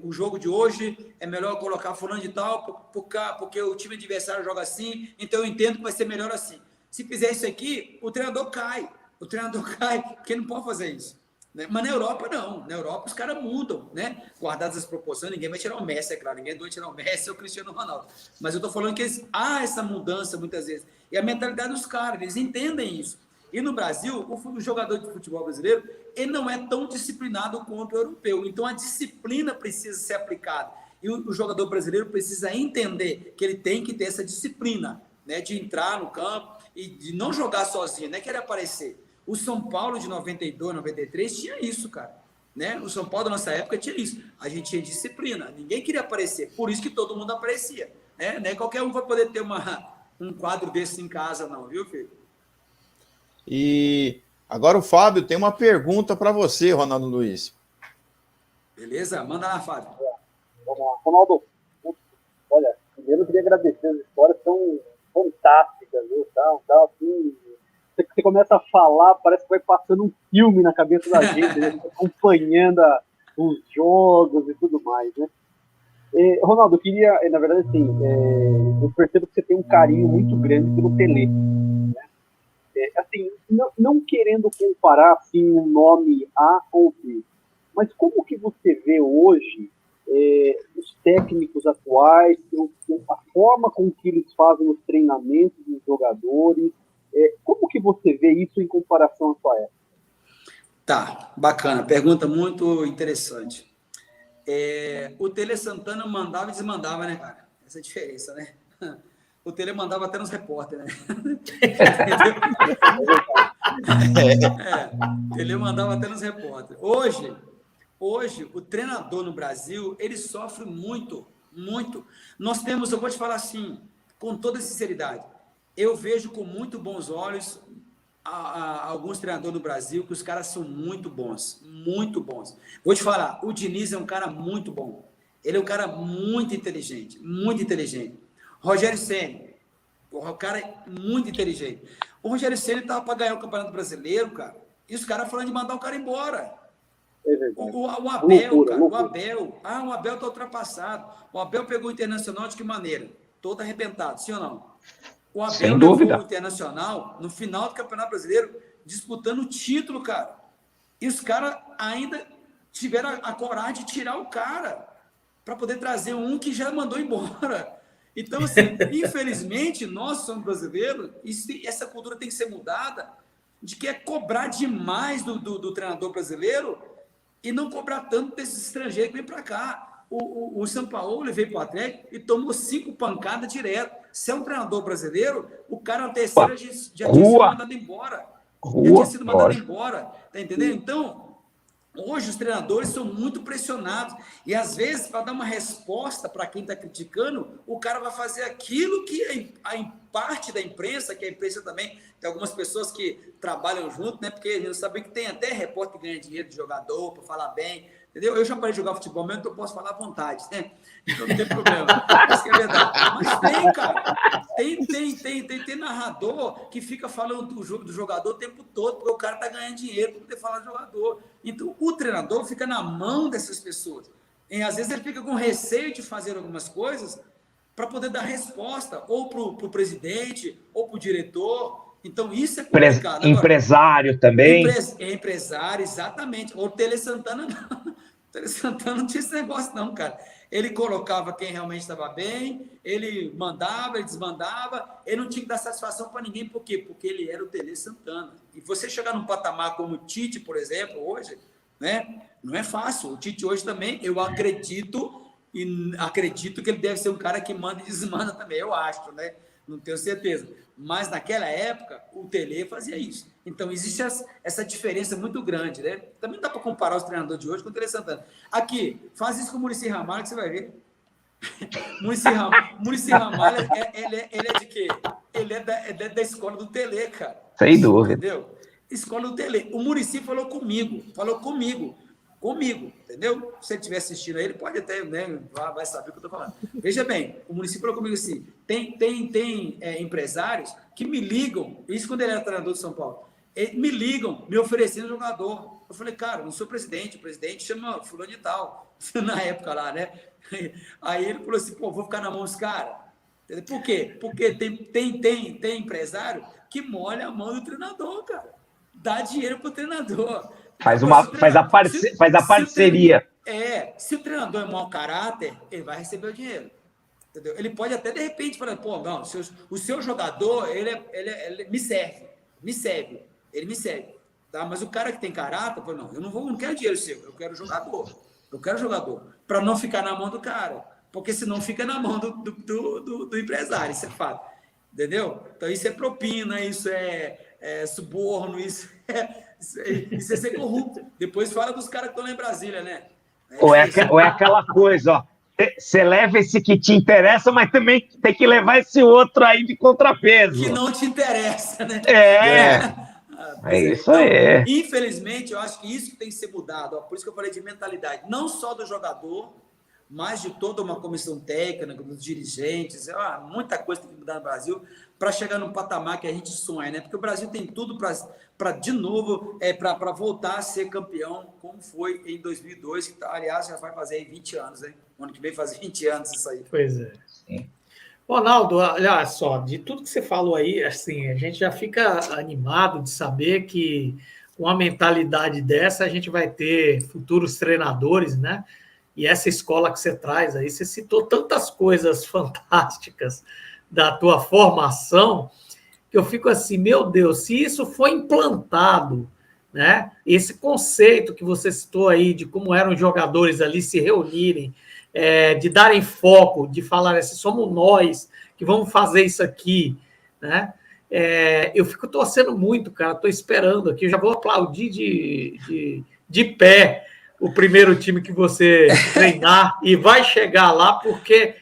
o jogo de hoje é melhor colocar fulano de tal, porque o time adversário joga assim, então eu entendo que vai ser melhor assim. Se fizer isso aqui, o treinador cai, porque não pode fazer isso, né? Mas na Europa, não. Na Europa, os caras mudam, né? Guardadas as proporções, ninguém vai tirar o Messi, é claro. Ninguém vai tirar o Messi ou o Cristiano Ronaldo. Mas eu estou falando que há essa mudança, muitas vezes. E a mentalidade dos caras, eles entendem isso. E no Brasil, o jogador de futebol brasileiro, ele não é tão disciplinado quanto o europeu. Então, a disciplina precisa ser aplicada. E o jogador brasileiro precisa entender que ele tem que ter essa disciplina, né? De entrar no campo e de não jogar sozinho, não é querer aparecer. O São Paulo de 92, 93 tinha isso, cara, né? O São Paulo da nossa época tinha isso. A gente tinha disciplina, ninguém queria aparecer. Por isso que todo mundo aparecia, né? Nem qualquer um vai poder ter um quadro desse em casa, não, viu, filho? E agora o Fábio tem uma pergunta para você, Ronaldo Luiz. Beleza? Manda lá, Fábio. Vamos lá. Ronaldo, olha, primeiro eu queria agradecer, as histórias são fantásticas, viu? Tá, assim, você começa a falar, parece que vai passando um filme na cabeça da gente, né? Acompanhando os jogos e tudo mais, né? Ronaldo, eu queria, na verdade, assim, eu percebo que você tem um carinho muito grande pelo Pelé, né? Assim, não querendo comparar, assim, um nome A ou B, mas como que você vê hoje os técnicos atuais, a forma com que eles fazem os treinamentos dos jogadores, como que você vê isso em comparação à sua época? Tá, bacana, pergunta muito interessante. O Tele Santana mandava e desmandava, né, cara? Essa é a diferença, né? O Tele mandava até nos repórteres, né? O Tele mandava até nos repórteres. Hoje, o treinador no Brasil, ele sofre muito, muito. Nós temos, eu vou te falar assim, com toda sinceridade, eu vejo com muito bons olhos alguns treinadores do Brasil, que os caras são muito bons, muito bons. Vou te falar, o Diniz é um cara muito bom. Ele é um cara muito inteligente, muito inteligente. Rogério Ceni, o cara é muito inteligente. O Rogério Ceni estava para ganhar o Campeonato Brasileiro, cara, e os caras falando de mandar o cara embora. O Abel, cara, o Abel está ultrapassado. O Abel pegou o Internacional de que maneira? Todo arrebentado, sim ou não? O Abel levou o Internacional no final do Campeonato Brasileiro disputando o título, cara. E os caras ainda tiveram a coragem de tirar o cara para poder trazer um que já mandou embora. Então, assim, infelizmente, nós somos brasileiros e essa cultura tem que ser mudada, de que é cobrar demais do treinador brasileiro e não cobrar tanto desses estrangeiros que vêm para cá. O São Paulo veio para o Atlético e tomou 5 pancadas direto. Se é um treinador brasileiro, o cara na terceira já tinha sido mandado embora. Tá entendendo? Então, hoje os treinadores são muito pressionados. E às vezes, para dar uma resposta para quem está criticando, o cara vai fazer aquilo que a parte da imprensa, que a imprensa também, tem algumas pessoas que trabalham junto, né? Porque a gente sabe que tem até repórter que ganha dinheiro de jogador para falar bem entendeu? Eu já parei de jogar futebol mesmo, então eu posso falar à vontade, né? Então não tem problema. Isso que é verdade. Mas tem, cara. Tem narrador que fica falando do jogador o tempo todo, porque o cara tá ganhando dinheiro para poder falar do jogador. Então, o treinador fica na mão dessas pessoas. E, às vezes ele fica com receio de fazer algumas coisas para poder dar resposta, ou para o presidente, ou para o diretor. Então, isso é complicado. Agora, empresário também. Empresário, exatamente. O Tele Santana não. O Tele Santana não tinha esse negócio, não, cara. Ele colocava quem realmente estava bem, ele mandava, ele desmandava, ele não tinha que dar satisfação para ninguém. Por quê? Porque ele era o Tele Santana. E você chegar num patamar como o Tite, por exemplo, hoje, né, não é fácil. O Tite hoje também, eu acredito que ele deve ser um cara que manda e desmanda também, eu acho, né? Não tenho certeza. Mas naquela época, o Tele fazia isso. Então, existe essa diferença muito grande, né? Também não dá para comparar os treinadores de hoje com o Tele Santana. Aqui, faz isso com o Muricy Ramalho que você vai ver. Muricy Ramalho, ele é de quê? Ele é da escola do Tele, cara. Sem dúvida. Entendeu? Escola do Tele. O Muricy falou comigo, entendeu? Se ele estiver assistindo aí, ele pode até, né, vai saber o que eu estou falando. Veja bem, o município falou comigo assim, tem empresários que me ligam, isso quando ele era treinador de São Paulo, me ligam, me oferecendo jogador. Eu falei, cara, não sou presidente, o presidente chama fulano de tal, na época lá, né? Aí ele falou assim, pô, vou ficar na mão dos caras. Por quê? Porque tem empresário que molha a mão do treinador, cara. Dá dinheiro pro treinador. Faz a parceria. Se o treinador é mau caráter, ele vai receber o dinheiro. Entendeu? Ele pode até, de repente, falar, pô, não, o seu jogador, ele me serve. Ele me serve. Tá? Mas o cara que tem caráter, fala, não, eu não quero dinheiro seu, eu quero jogador. Para não ficar na mão do cara. Porque senão fica na mão do empresário, isso é fato. Entendeu? Então, isso é propina, isso é suborno, isso é ser corrupto. Depois fala dos caras que estão lá em Brasília, né? Ou é aquela coisa, ó. Você leva esse que te interessa, mas também tem que levar esse outro aí de contrapeso. Que não te interessa, né? Isso aí. Então, infelizmente, eu acho que isso que tem que ser mudado. Ó, por isso que eu falei de mentalidade. Não só do jogador, mas de toda uma comissão técnica, dos dirigentes. Muita coisa tem que mudar no Brasil para chegar num patamar que a gente sonha, né? Porque o Brasil tem tudo para de novo, para voltar a ser campeão, como foi em 2002, que, aliás, já vai fazer aí 20 anos, né? O ano que vem faz 20 anos isso aí. Pois é. Sim. Ronaldo, olha só, de tudo que você falou aí, assim, a gente já fica animado de saber que com uma mentalidade dessa a gente vai ter futuros treinadores, né? E essa escola que você traz aí, você citou tantas coisas fantásticas da tua formação, que eu fico assim, meu Deus, se isso foi implantado, né? Esse conceito que você citou aí de como eram os jogadores ali se reunirem, de darem foco, de falar assim, somos nós que vamos fazer isso aqui, né? Eu fico torcendo muito, cara, estou esperando aqui, eu já vou aplaudir de pé o primeiro time que você treinar e vai chegar lá, porque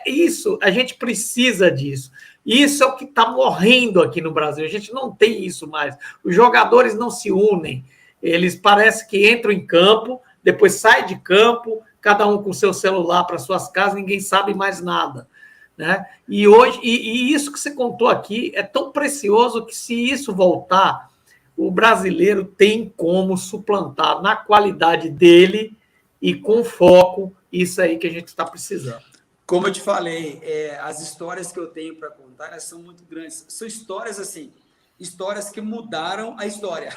isso, a gente precisa disso. Isso é o que está morrendo aqui no Brasil. A gente não tem isso mais. Os jogadores não se unem. Eles parecem que entram em campo, depois saem de campo, cada um com seu celular para suas casas, ninguém sabe mais nada, né? E hoje, e isso que você contou aqui é tão precioso que, se isso voltar, o brasileiro tem como suplantar na qualidade dele e com foco isso aí que a gente está precisando. Como eu te falei, as histórias que eu tenho para contar, elas são muito grandes. São histórias assim, histórias que mudaram a história.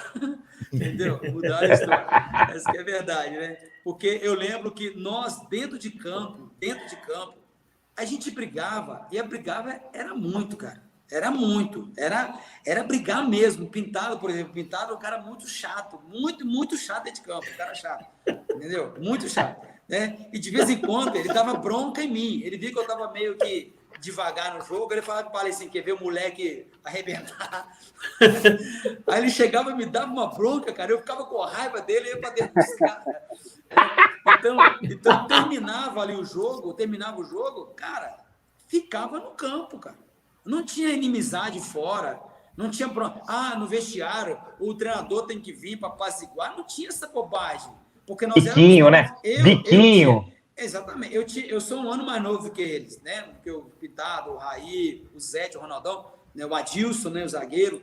Entendeu? Mudaram a história. Essa que é a verdade, né? Porque eu lembro que nós, dentro de campo, a gente brigava, e a brigava era muito, cara. Era muito. Era brigar mesmo. Pintado, por exemplo, Pintado é um cara muito chato, muito chato dentro de campo, um cara chato. Entendeu? Muito chato. Né? E de vez em quando ele dava bronca em mim. Ele via que eu estava meio que devagar no jogo, ele falava para ele assim, quer ver o moleque arrebentar. Aí ele chegava e me dava uma bronca, cara, eu ficava com raiva dele e ia para dentro dos caras. Então terminava ali o jogo, cara, ficava no campo, cara. Não tinha inimizade fora, não tinha no vestiário, o treinador tem que vir para apaziguar, não tinha essa bobagem. Porque nós Biquinho, éramos, né? Biquinho. Exatamente. Eu sou um ano mais novo que eles, né? Porque o Pintado, o Raí, o Zete, o Ronaldão, né? O Adilson, né? O zagueiro,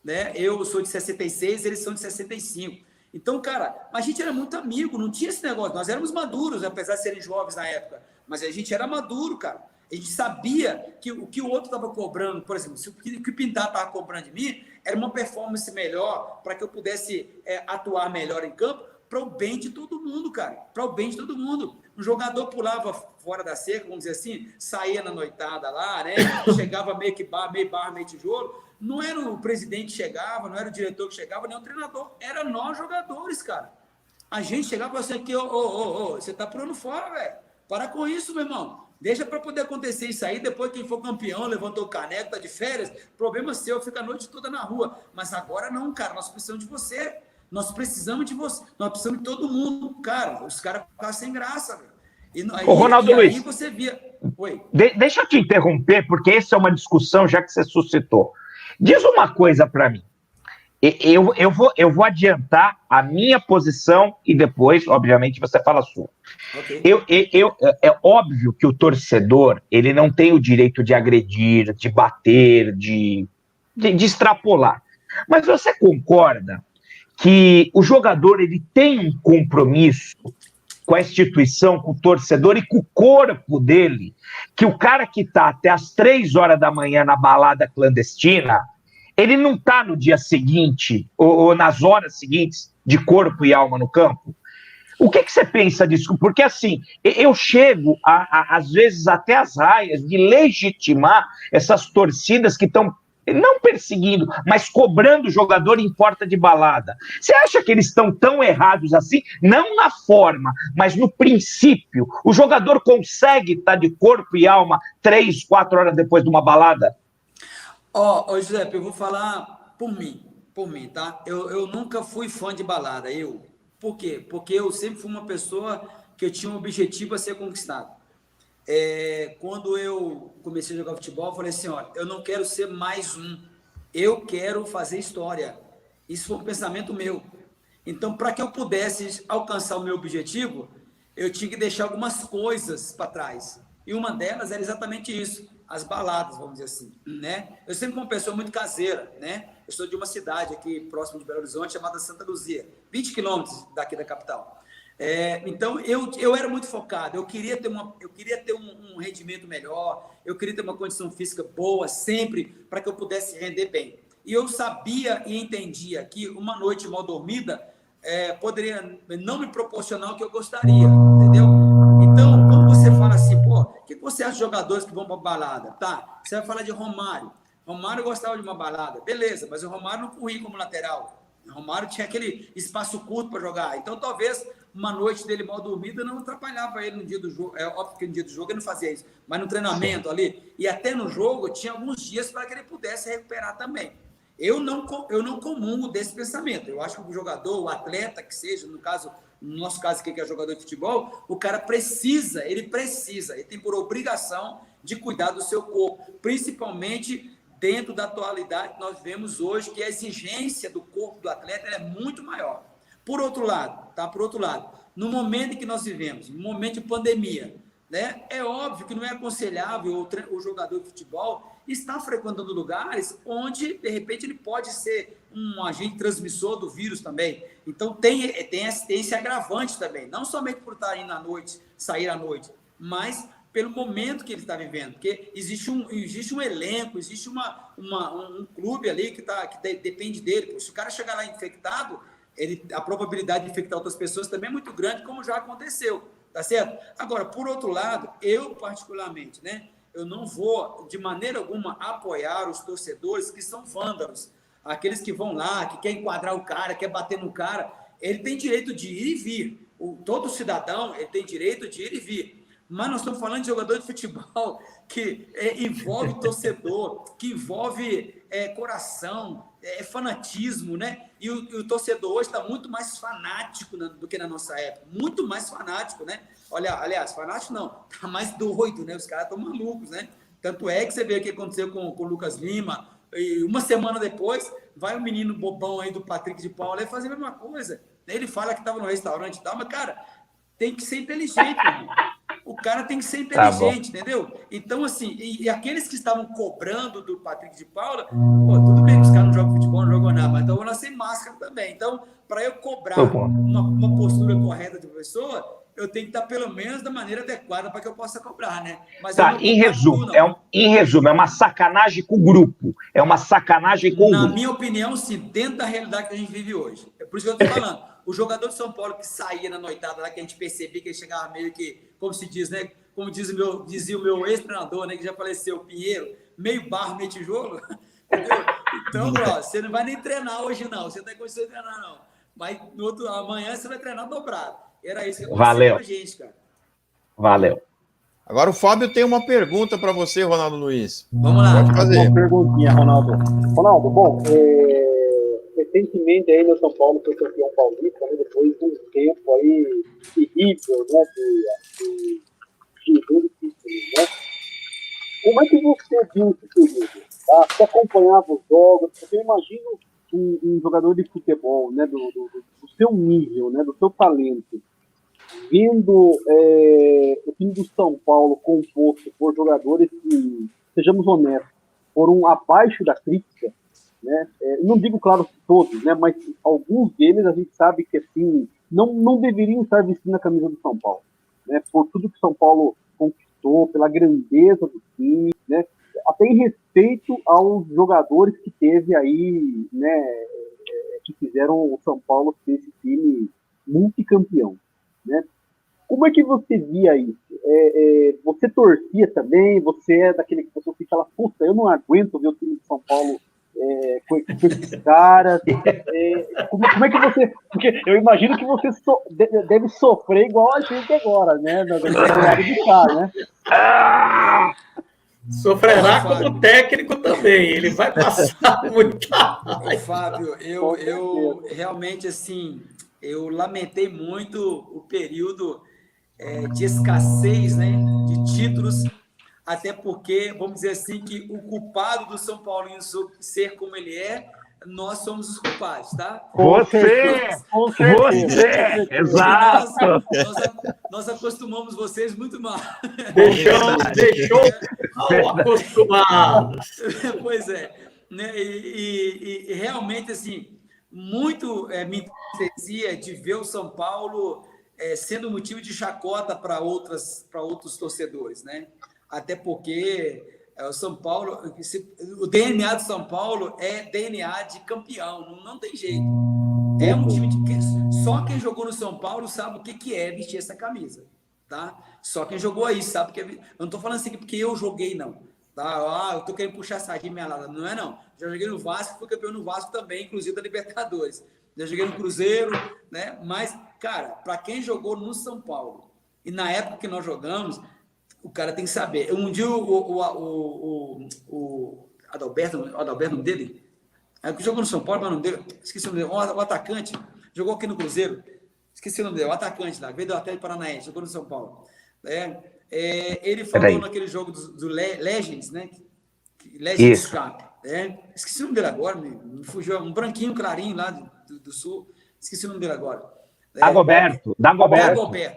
né? Eu sou de 66, eles são de 65. Então, cara, a gente era muito amigo, não tinha esse negócio. Nós éramos maduros, apesar de serem jovens na época. Mas a gente era maduro, cara. A gente sabia que o que o outro estava cobrando, por exemplo, se o que o Pintado estava cobrando de mim era uma performance melhor, para que eu pudesse atuar melhor em campo, para o bem de todo mundo, cara. Para o bem de todo mundo. Um jogador pulava fora da cerca, vamos dizer assim, saía na noitada lá, né? Chegava meio barra, meio tijolo. Não era o presidente que chegava, não era o diretor que chegava, nem o treinador. Era nós, jogadores, cara. A gente chegava assim aqui, você tá pulando fora, velho. Para com isso, meu irmão. Deixa para poder acontecer isso aí. Depois, quem for campeão, levantou o caneco, tá de férias, problema seu, fica a noite toda na rua. Mas agora não, cara. Nós precisamos de você. Nós precisamos de você. Nós precisamos de todo mundo. Cara, os caras ficaram sem graça, velho. Ô, Ronaldo Luiz, aí você via... Oi. Deixa eu te interromper, porque essa é uma discussão já que você suscitou. Diz uma coisa para mim. Eu vou adiantar a minha posição e depois, obviamente, você fala a sua. Okay. É óbvio que o torcedor ele não tem o direito de agredir, de bater, de extrapolar. Mas você concorda que o jogador ele tem um compromisso com a instituição, com o torcedor e com o corpo dele, que o cara que está até as 3 horas da manhã na balada clandestina, ele não está no dia seguinte ou nas horas seguintes de corpo e alma no campo? O que você pensa disso? Porque, assim, eu chego, às vezes, até as raias de legitimar essas torcidas que estão não perseguindo, mas cobrando o jogador em porta de balada. Você acha que eles estão tão errados assim? Não na forma, mas no princípio. O jogador consegue estar de corpo e alma 3, 4 horas depois de uma balada? Ó, Giuseppe, eu vou falar por mim, tá? Eu nunca fui fã de balada, Por quê? Porque eu sempre fui uma pessoa que eu tinha um objetivo a ser conquistado. Quando eu comecei a jogar futebol, eu falei assim, olha, eu não quero ser mais um, eu quero fazer história. Isso foi um pensamento meu. Então, para que eu pudesse alcançar o meu objetivo, eu tinha que deixar algumas coisas para trás. E uma delas era exatamente isso, as baladas, vamos dizer assim, né? Eu sempre fui uma pessoa muito caseira, né? Eu sou de uma cidade aqui próximo de Belo Horizonte chamada Santa Luzia, 20 quilômetros daqui da capital. Então, eu era muito focado, eu queria ter um rendimento melhor, eu queria ter uma condição física boa sempre, para que eu pudesse render bem. E eu sabia e entendia que uma noite mal dormida poderia não me proporcionar o que eu gostaria, entendeu? Então, quando você fala assim, pô, o que você acha de jogadores que vão para balada? Tá, você vai falar de Romário. Romário gostava de uma balada, beleza, mas o Romário não corria como lateral. O Romário tinha aquele espaço curto para jogar. Então, talvez uma noite dele mal dormida não atrapalhava ele no dia do jogo. É óbvio que no dia do jogo ele não fazia isso, mas no treinamento ali, e até no jogo, tinha alguns dias para que ele pudesse recuperar também. Eu não comungo desse pensamento. Eu acho que o jogador, o atleta que seja, no nosso caso aqui, que é jogador de futebol, o cara ele tem por obrigação de cuidar do seu corpo, principalmente dentro da atualidade que nós vemos hoje, que a exigência do corpo do atleta é muito maior. Por outro lado, no momento em que nós vivemos, no momento de pandemia, né, é óbvio que não é aconselhável o jogador de futebol estar frequentando lugares onde, de repente, ele pode ser um agente transmissor do vírus também. Então, tem esse agravante também, não somente por estar indo à noite, sair à noite, mas pelo momento que ele está vivendo, porque existe um elenco, existe um clube ali que depende dele. Se o cara chegar lá infectado, a probabilidade de infectar outras pessoas também é muito grande, como já aconteceu, tá certo? Agora, por outro lado, eu particularmente, né, eu não vou, de maneira alguma, apoiar os torcedores que são vândalos, aqueles que vão lá, que quer enquadrar o cara, quer bater no cara. Ele tem direito de ir e vir. Todo cidadão, ele tem direito de ir e vir. Mas nós estamos falando de jogador de futebol que envolve torcedor, que envolve coração, fanatismo, né? E o torcedor hoje está muito mais fanático do que na nossa época. Muito mais fanático, né? Olha, aliás, fanático não, está mais doido, né? Os caras estão malucos, né? Tanto é que você vê o que aconteceu com o Lucas Lima, e uma semana depois vai o menino bobão aí do Patrick de Paula e fazer a mesma coisa. Ele fala que estava no restaurante e tal, mas, cara, tem que ser inteligente, meu irmão. O cara tem que ser inteligente, entendeu? Então, assim, e aqueles que estavam cobrando do Patrick de Paula, pô, tudo bem que os caras não jogam futebol, não jogam nada, mas então eu vou lá sem máscara também. Então, para eu cobrar uma postura correta de pessoa, eu tenho que estar pelo menos da maneira adequada para que eu possa cobrar, né? Mas tá, em resumo, é uma sacanagem com o grupo. É uma sacanagem com o grupo. Na minha opinião, sim, dentro da realidade que a gente vive hoje. É por isso que eu estou falando. O jogador de São Paulo que saía na noitada lá, que a gente percebia que ele chegava meio que, como se diz, né? Como dizia o meu ex-treinador, né? Que já faleceu, o Pinheiro, meio barro, meio tijolo. Entendeu? Então, você não vai nem treinar hoje, não. Você não tem condição de treinar, não. Mas amanhã você vai treinar dobrado. Era isso que aconteceu com a gente, cara. Valeu. Agora o Fábio tem uma pergunta para você, Ronaldo Luiz. Vamos lá. Pode fazer. Uma perguntinha, Ronaldo. Ronaldo, bom, recentemente aí no São Paulo foi campeão paulista, né, depois de um tempo aí terrível, né, né? Como é que você viu esse período? Tá? Você acompanhava os jogos? Porque eu imagino um jogador de futebol, né, do seu nível, né, do seu talento, vendo o time do São Paulo composto por jogadores que, sejamos honestos, foram abaixo da crítica, né? Não digo, claro, todos, né? Mas alguns deles a gente sabe que assim, não deveriam estar vestindo a camisa do São Paulo, né? Por tudo que o São Paulo conquistou, pela grandeza do time, né? Até em respeito aos jogadores que teve aí, né? Que fizeram o São Paulo ser esse time multicampeão, né? Como é que você via isso? Você torcia também? Você é daquele que você fala, puta, eu não aguento ver o time de São Paulo com esses caras. Como é que você... Porque eu imagino que você deve sofrer igual a gente agora, né? Na lado de cá, né? Sofrerá como técnico também. Ele vai passar muita raiva. Fábio, eu realmente, assim, eu lamentei muito o período de escassez, né, de títulos, até porque, vamos dizer assim, que o culpado do São Paulo ser como ele é, nós somos os culpados, tá? Você! Exato! Nós acostumamos vocês muito mal. Deixou mal acostumados. Pois é. Né? E realmente, assim, muito me entristecia de ver o São Paulo sendo motivo de chacota para outros torcedores, né? Até porque o São Paulo, o DNA do São Paulo é DNA de campeão, não tem jeito. É um time só quem jogou no São Paulo sabe o que é vestir essa camisa, tá? Só quem jogou aí sabe que eu não estou falando assim porque eu joguei, não. Tá? Eu tô querendo puxar sardinha minha lata, não é não. Já joguei no Vasco, fui campeão no Vasco também, inclusive da Libertadores. Já joguei no Cruzeiro, né? Mas, cara, para quem jogou no São Paulo e na época que nós jogamos, o cara tem que saber. Um dia o Adalberto dele, que jogou no São Paulo, mas não deu, esqueci o nome dele, o atacante, jogou aqui no Cruzeiro, esqueci o nome dele, o atacante lá, veio do Atlético Paranaense, jogou no São Paulo. Ele falou naquele jogo do Legends, né? Legends Cup. Esqueci o nome dele agora, me fugiu, um branquinho clarinho lá do Sul, esqueci o nome dele agora. Dagoberto.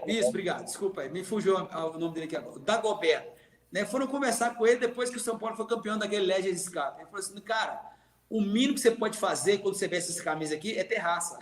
Isso, obrigado, desculpa aí, me fugiu o nome dele aqui agora. Dagoberto. Né? Foram conversar com ele depois que o São Paulo foi campeão daquele Legends Cup. Ele falou assim, cara, o mínimo que você pode fazer quando você veste essa camisa aqui é ter raça.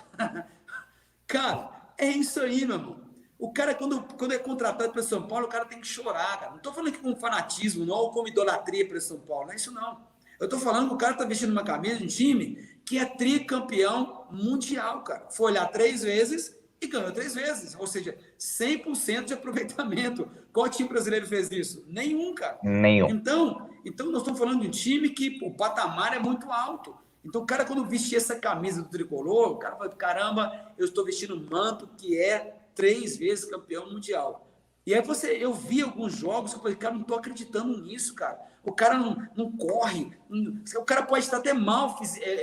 Cara, é isso aí, meu irmão. O cara, quando é contratado para São Paulo, o cara tem que chorar, cara. Não estou falando aqui com fanatismo, não, ou com idolatria para São Paulo, não é isso não. Eu estou falando que o cara está vestindo uma camisa de um time que é tricampeão mundial, cara. Foi olhar 3 vezes e ganhou 3 vezes. Ou seja, 100% de aproveitamento. Qual time brasileiro fez isso? Nenhum, cara. Nenhum. Então nós estamos falando de um time que o patamar é muito alto. Então, o cara, quando vestir essa camisa do tricolor, o cara fala, caramba, eu estou vestindo um manto que é 3 vezes campeão mundial. E aí eu vi alguns jogos que eu falei, cara, não estou acreditando nisso, cara. O cara não corre, o cara pode estar até mal,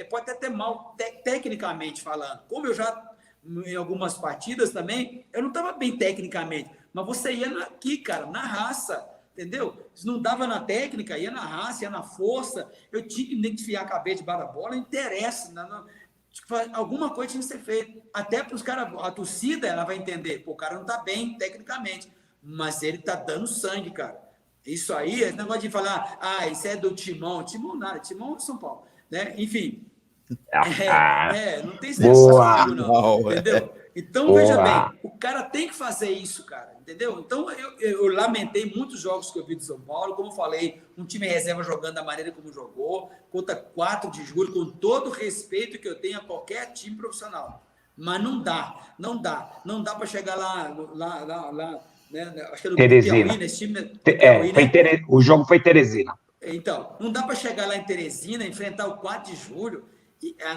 pode até mal tecnicamente falando. Como eu já, em algumas partidas também, eu não estava bem tecnicamente, mas você ia aqui, cara, na raça, entendeu? Se não dava na técnica, ia na raça, ia na força, eu tinha que identificar a cabeça de da bola, não interessa, Alguma coisa tinha que ser feita. Até para os caras, a torcida, ela vai entender. Pô, o cara não tá bem tecnicamente, mas ele tá dando sangue, cara. Isso aí, esse negócio de falar, isso é do Timão. Timão nada, Timão é São Paulo. Né? Enfim, não tem esse negócio, não. Entendeu? Então, veja bem, o cara tem que fazer isso, cara. Entendeu? Então, eu lamentei muitos jogos que eu vi do São Paulo. Como eu falei, um time reserva jogando da maneira como jogou, contra 4 de julho, com todo o respeito que eu tenho a qualquer time profissional. Mas não dá para chegar lá, né? Acho que é do Teresina. Piauí, nesse time. Piauí, né? O jogo foi Teresina. Então, não dá para chegar lá em Teresina, enfrentar o 4 de julho.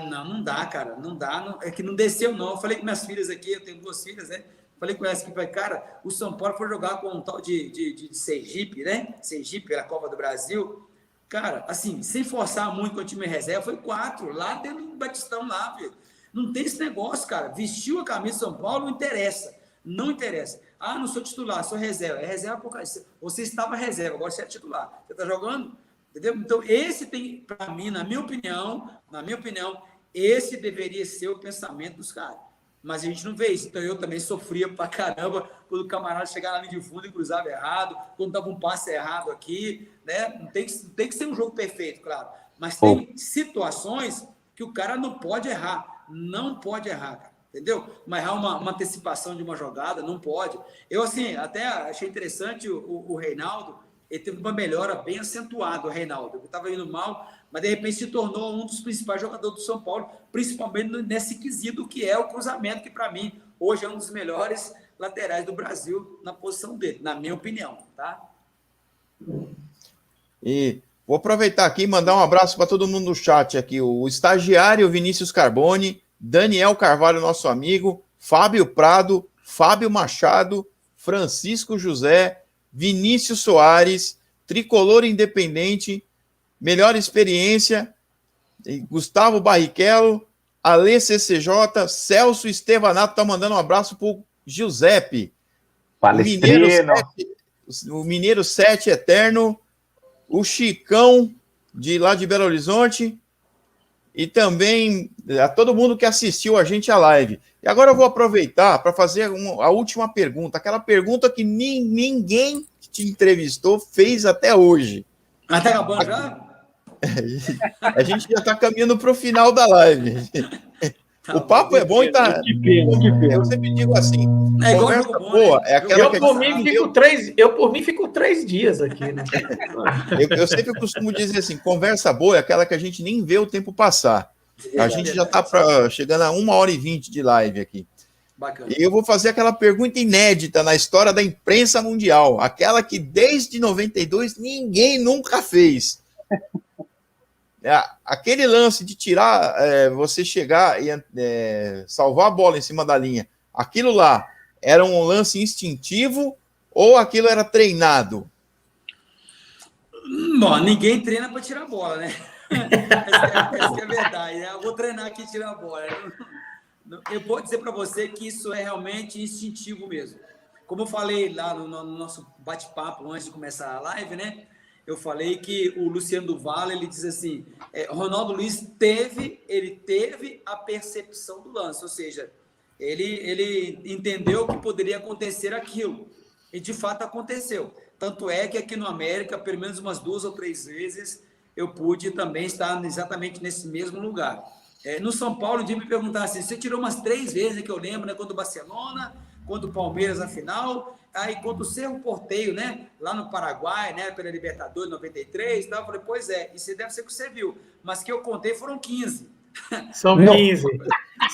Não dá, cara. Não dá. É que não desceu, não. Eu falei com minhas filhas aqui, eu tenho 2 filhas, né? Falei com essa que cara, o São Paulo foi jogar com um tal de Sergipe, né? Sergipe, pela Copa do Brasil. Cara, assim, sem forçar muito com o time reserva, foi 4, lá dentro do Batistão, lá, filho. Não tem esse negócio, cara. Vestiu a camisa de São Paulo, não interessa. Não interessa. Não sou titular, sou reserva. É reserva por causa. Você estava reserva, agora você é titular. Você está jogando? Entendeu? Então, esse tem, para mim, na minha opinião, esse deveria ser o pensamento dos caras. Mas a gente não vê isso. Então, eu também sofria pra caramba quando o camarada chegava na linha de fundo e cruzava errado, quando dava um passe errado aqui, né? Não tem que ser um jogo perfeito, claro. Mas tem situações que o cara não pode errar. Não pode errar, cara. Entendeu? Mas errar uma antecipação de uma jogada, não pode. Eu, assim, até achei interessante o Reinaldo. Ele teve uma melhora bem acentuada, o Reinaldo. Ele estava indo mal, mas de repente se tornou um dos principais jogadores do São Paulo, principalmente nesse quesito que é o cruzamento, que para mim hoje é um dos melhores laterais do Brasil na posição dele, na minha opinião, tá? E vou aproveitar aqui e mandar um abraço para todo mundo no chat aqui, o estagiário Vinícius Carboni, Daniel Carvalho, nosso amigo, Fábio Prado, Fábio Machado, Francisco José, Vinícius Soares, Tricolor Independente, Melhor Experiência, Gustavo Barrichello, Ale CCJ, Celso Estevanato tá mandando um abraço pro Giuseppe. O Mineiro 7 Eterno, o Chicão, de lá de Belo Horizonte, e também a todo mundo que assistiu a gente à live. E agora eu vou aproveitar para fazer a última pergunta, aquela pergunta que ninguém que te entrevistou fez até hoje. Tá acabando já? A gente já está caminhando para o final da live. O papo é bom e tá. Que pena. Eu sempre digo assim: conversa bom, boa né? é aquela que Eu, por mim, fico 3 dias aqui, né? Eu sempre costumo dizer assim: conversa boa é aquela que a gente nem vê o tempo passar. A gente já está chegando a 1h20 de live aqui. Bacana. E eu vou fazer aquela pergunta inédita na história da imprensa mundial, aquela que desde 92 ninguém nunca fez. Aquele lance de tirar, você chegar e salvar a bola em cima da linha, aquilo lá era um lance instintivo ou aquilo era treinado? Bom, ninguém treina para tirar a bola, né? Essa é a verdade, né? Eu vou treinar aqui e tirar a bola. Eu vou dizer para você que isso é realmente instintivo mesmo. Como eu falei lá no nosso bate-papo antes de começar a live, né? Eu falei que o Luciano do Vale, ele diz assim, Ronaldo Luiz teve a percepção do lance, ou seja, ele entendeu que poderia acontecer aquilo, e de fato aconteceu. Tanto é que aqui no América, pelo menos umas 2 ou 3 vezes, eu pude também estar exatamente nesse mesmo lugar. No São Paulo, um dia me perguntaram assim, você tirou umas 3 vezes, que eu lembro, né, quando o Barcelona, quando o Palmeiras na final, aí quando o Cerro Porteio, né, lá no Paraguai, né, pela Libertadores 93, eu falei, pois isso deve ser o que você viu, mas que eu contei foram 15. São 15.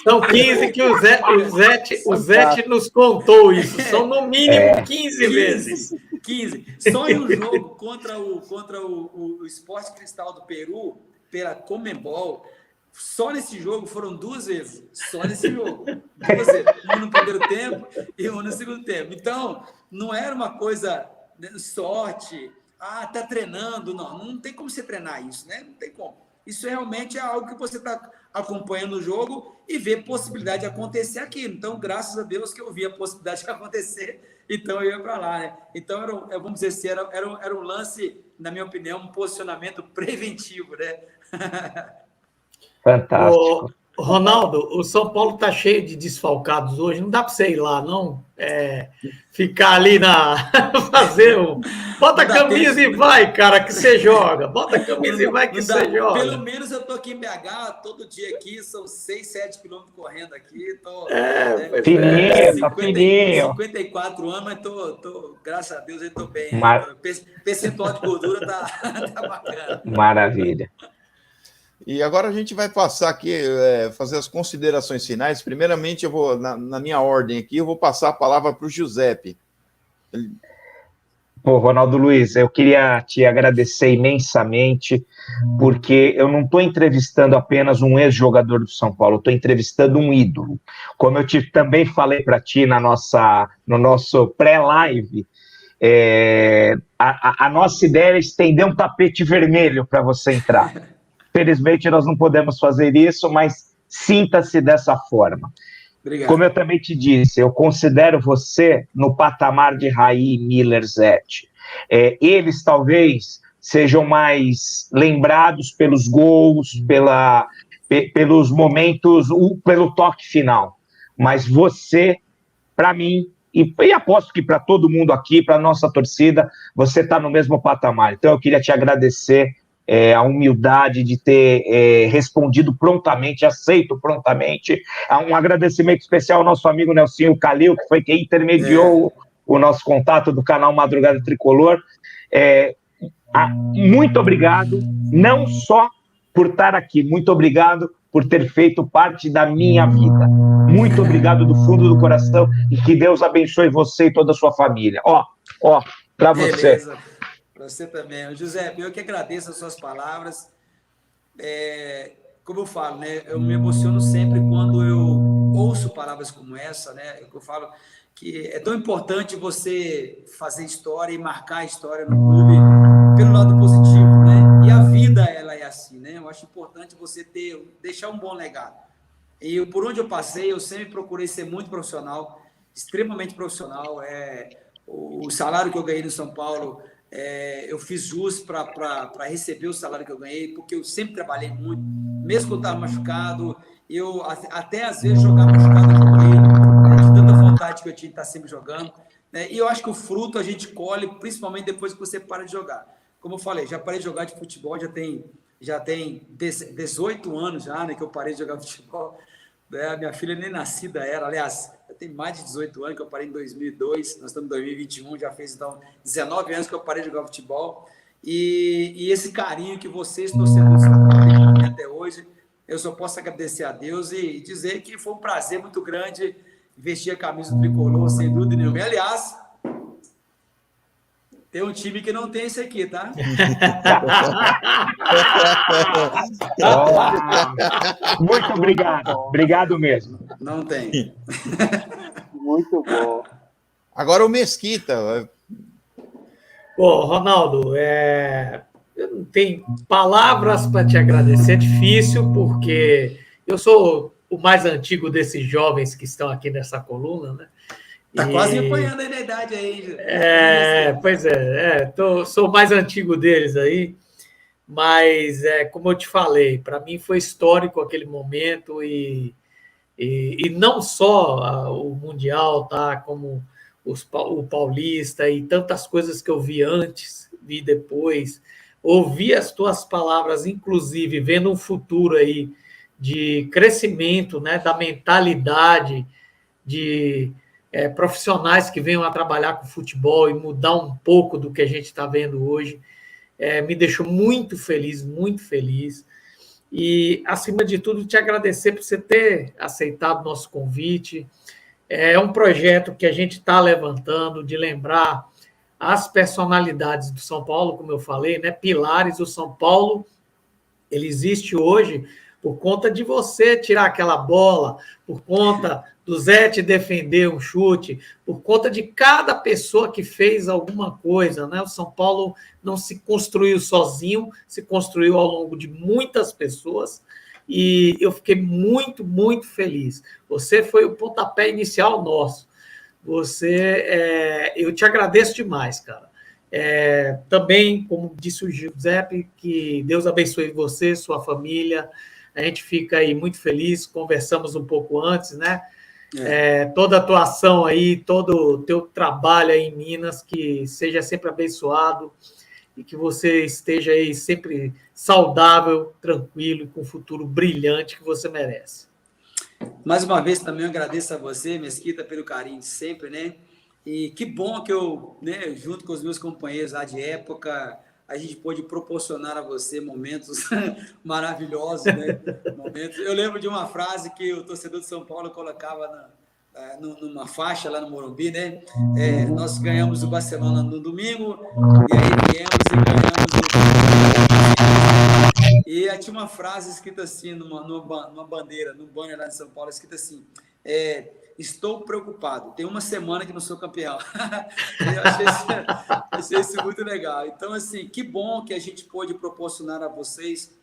São 15 que o Zete nos contou isso. São no mínimo 15 vezes. 15. Só em um jogo contra o Sport Cristal do Peru, pela Conmebol, só nesse jogo foram 2 vezes. Só nesse jogo. 2 vezes. Um no primeiro tempo e um no segundo tempo. Então, não era uma coisa de sorte. Tá treinando. Não tem como você treinar isso, né? Não tem como. Isso realmente é algo que você está acompanhando o jogo e vê possibilidade de acontecer aquilo. Então, graças a Deus que eu vi a possibilidade de acontecer, então eu ia para lá, né? Então, vamos dizer assim, era um lance, na minha opinião, um posicionamento preventivo, né? Fantástico. Ronaldo, o São Paulo está cheio de desfalcados hoje. Não dá para você ir lá, não? Ficar ali fazer um. Bota a camisa e vai, cara, que você joga. Bota a camisa e vai que você joga. Pelo menos eu tô aqui em BH, todo dia aqui, são 6, 7 quilômetros correndo aqui. Fininho. 54 anos, mas graças a Deus, eu tô bem. Percentual de gordura tá bacana. Maravilha. E agora a gente vai passar aqui, fazer as considerações finais. Primeiramente, eu vou, na minha ordem aqui, eu vou passar a palavra para o Giuseppe. Pô, Ronaldo Luiz, eu queria te agradecer imensamente, porque eu não estou entrevistando apenas um ex-jogador do São Paulo, estou entrevistando um ídolo. Como eu também falei para ti no nosso pré-live, a nossa ideia é estender um tapete vermelho para você entrar. Felizmente, nós não podemos fazer isso, mas sinta-se dessa forma. Obrigado. Como eu também te disse, eu considero você no patamar de Raí, Miller, Zete. Eles talvez sejam mais lembrados pelos gols, pelos momentos, pelo toque final. Mas você, para mim, e aposto que para todo mundo aqui, para a nossa torcida, você está no mesmo patamar. Então, eu queria te agradecer a humildade de ter respondido prontamente, aceito prontamente. Um agradecimento especial ao nosso amigo Nelsinho Calil, que foi quem intermediou o nosso contato do canal Madrugada Tricolor. Muito obrigado, não só por estar aqui, muito obrigado por ter feito parte da minha vida. Muito obrigado do fundo do coração e que Deus abençoe você e toda a sua família. Para você. Beleza. Para você também. Giuseppe, eu que agradeço as suas palavras. Como eu falo, né? Eu me emociono sempre quando eu ouço palavras como essa, né? Eu falo que é tão importante você fazer história e marcar a história no clube pelo lado positivo, né? E a vida, ela é assim, né? Eu acho importante você deixar um bom legado. E por onde eu passei, eu sempre procurei ser muito profissional, extremamente profissional. O salário que eu ganhei no São Paulo, eu fiz jus para receber o salário que eu ganhei, porque eu sempre trabalhei muito, mesmo que eu estava machucado, eu até às vezes jogar machucado eu joguei, de tanta vontade que eu tinha de estar sempre jogando, né? E eu acho que o fruto a gente colhe, principalmente depois que você para de jogar. Como eu falei, já parei de jogar de futebol, já tem 18 anos já, né, que eu parei de jogar futebol. Minha filha nem nascida era, aliás, eu tenho mais de 18 anos, que eu parei em 2002, nós estamos em 2021, já fez então 19 anos que eu parei de jogar futebol, e esse carinho que vocês, torcedores, têm até hoje, eu só posso agradecer a Deus e dizer que foi um prazer muito grande vestir a camisa do Tricolor, sem dúvida nenhuma. E, aliás, tem um time que não tem isso aqui, tá? Muito obrigado. Obrigado mesmo. Não tem. Muito bom. Agora o Mesquita. Pô, Ronaldo, eu não tenho palavras para te agradecer. É difícil, porque eu sou o mais antigo desses jovens que estão aqui nessa coluna, né? Tá quase apanhando aí na idade aí. Pois sou o mais antigo deles aí, mas como eu te falei, para mim foi histórico aquele momento e não só o Mundial, tá? Como o Paulista e tantas coisas que eu vi antes, vi depois, ouvi as tuas palavras, inclusive vendo um futuro aí de crescimento, né? Da mentalidade de profissionais que venham a trabalhar com futebol e mudar um pouco do que a gente está vendo hoje, me deixou muito feliz, muito feliz. E, acima de tudo, te agradecer por você ter aceitado o nosso convite. É um projeto que a gente está levantando, de lembrar as personalidades do São Paulo, como eu falei, né? Pilares. O São Paulo, ele existe hoje por conta de você tirar aquela bola, por conta do Zé te defender um chute, por conta de cada pessoa que fez alguma coisa, né? O São Paulo não se construiu sozinho, se construiu ao longo de muitas pessoas, e eu fiquei muito, muito feliz. Você foi o pontapé inicial nosso. Eu te agradeço demais, cara. Também, como disse o Giuseppe, que Deus abençoe você, sua família. A gente fica aí muito feliz, conversamos um pouco antes, né? Toda a atuação aí, todo o teu trabalho aí em Minas, que seja sempre abençoado e que você esteja aí sempre saudável, tranquilo e com um futuro brilhante que você merece. Mais uma vez também eu agradeço a você, Mesquita, pelo carinho de sempre, né? E que bom que eu, né, junto com os meus companheiros lá de época, a gente pôde proporcionar a você momentos maravilhosos, né? Momentos. Eu lembro de uma frase que o torcedor de São Paulo colocava numa faixa lá no Morumbi, né? Nós ganhamos o Barcelona no domingo, e aí viemos e ganhamos e aí tinha uma frase escrita assim, numa bandeira, num banner lá de São Paulo, escrita assim, estou preocupado, tem uma semana que não sou campeão. Eu achei isso muito legal. Então, assim, que bom que a gente pôde proporcionar a vocês,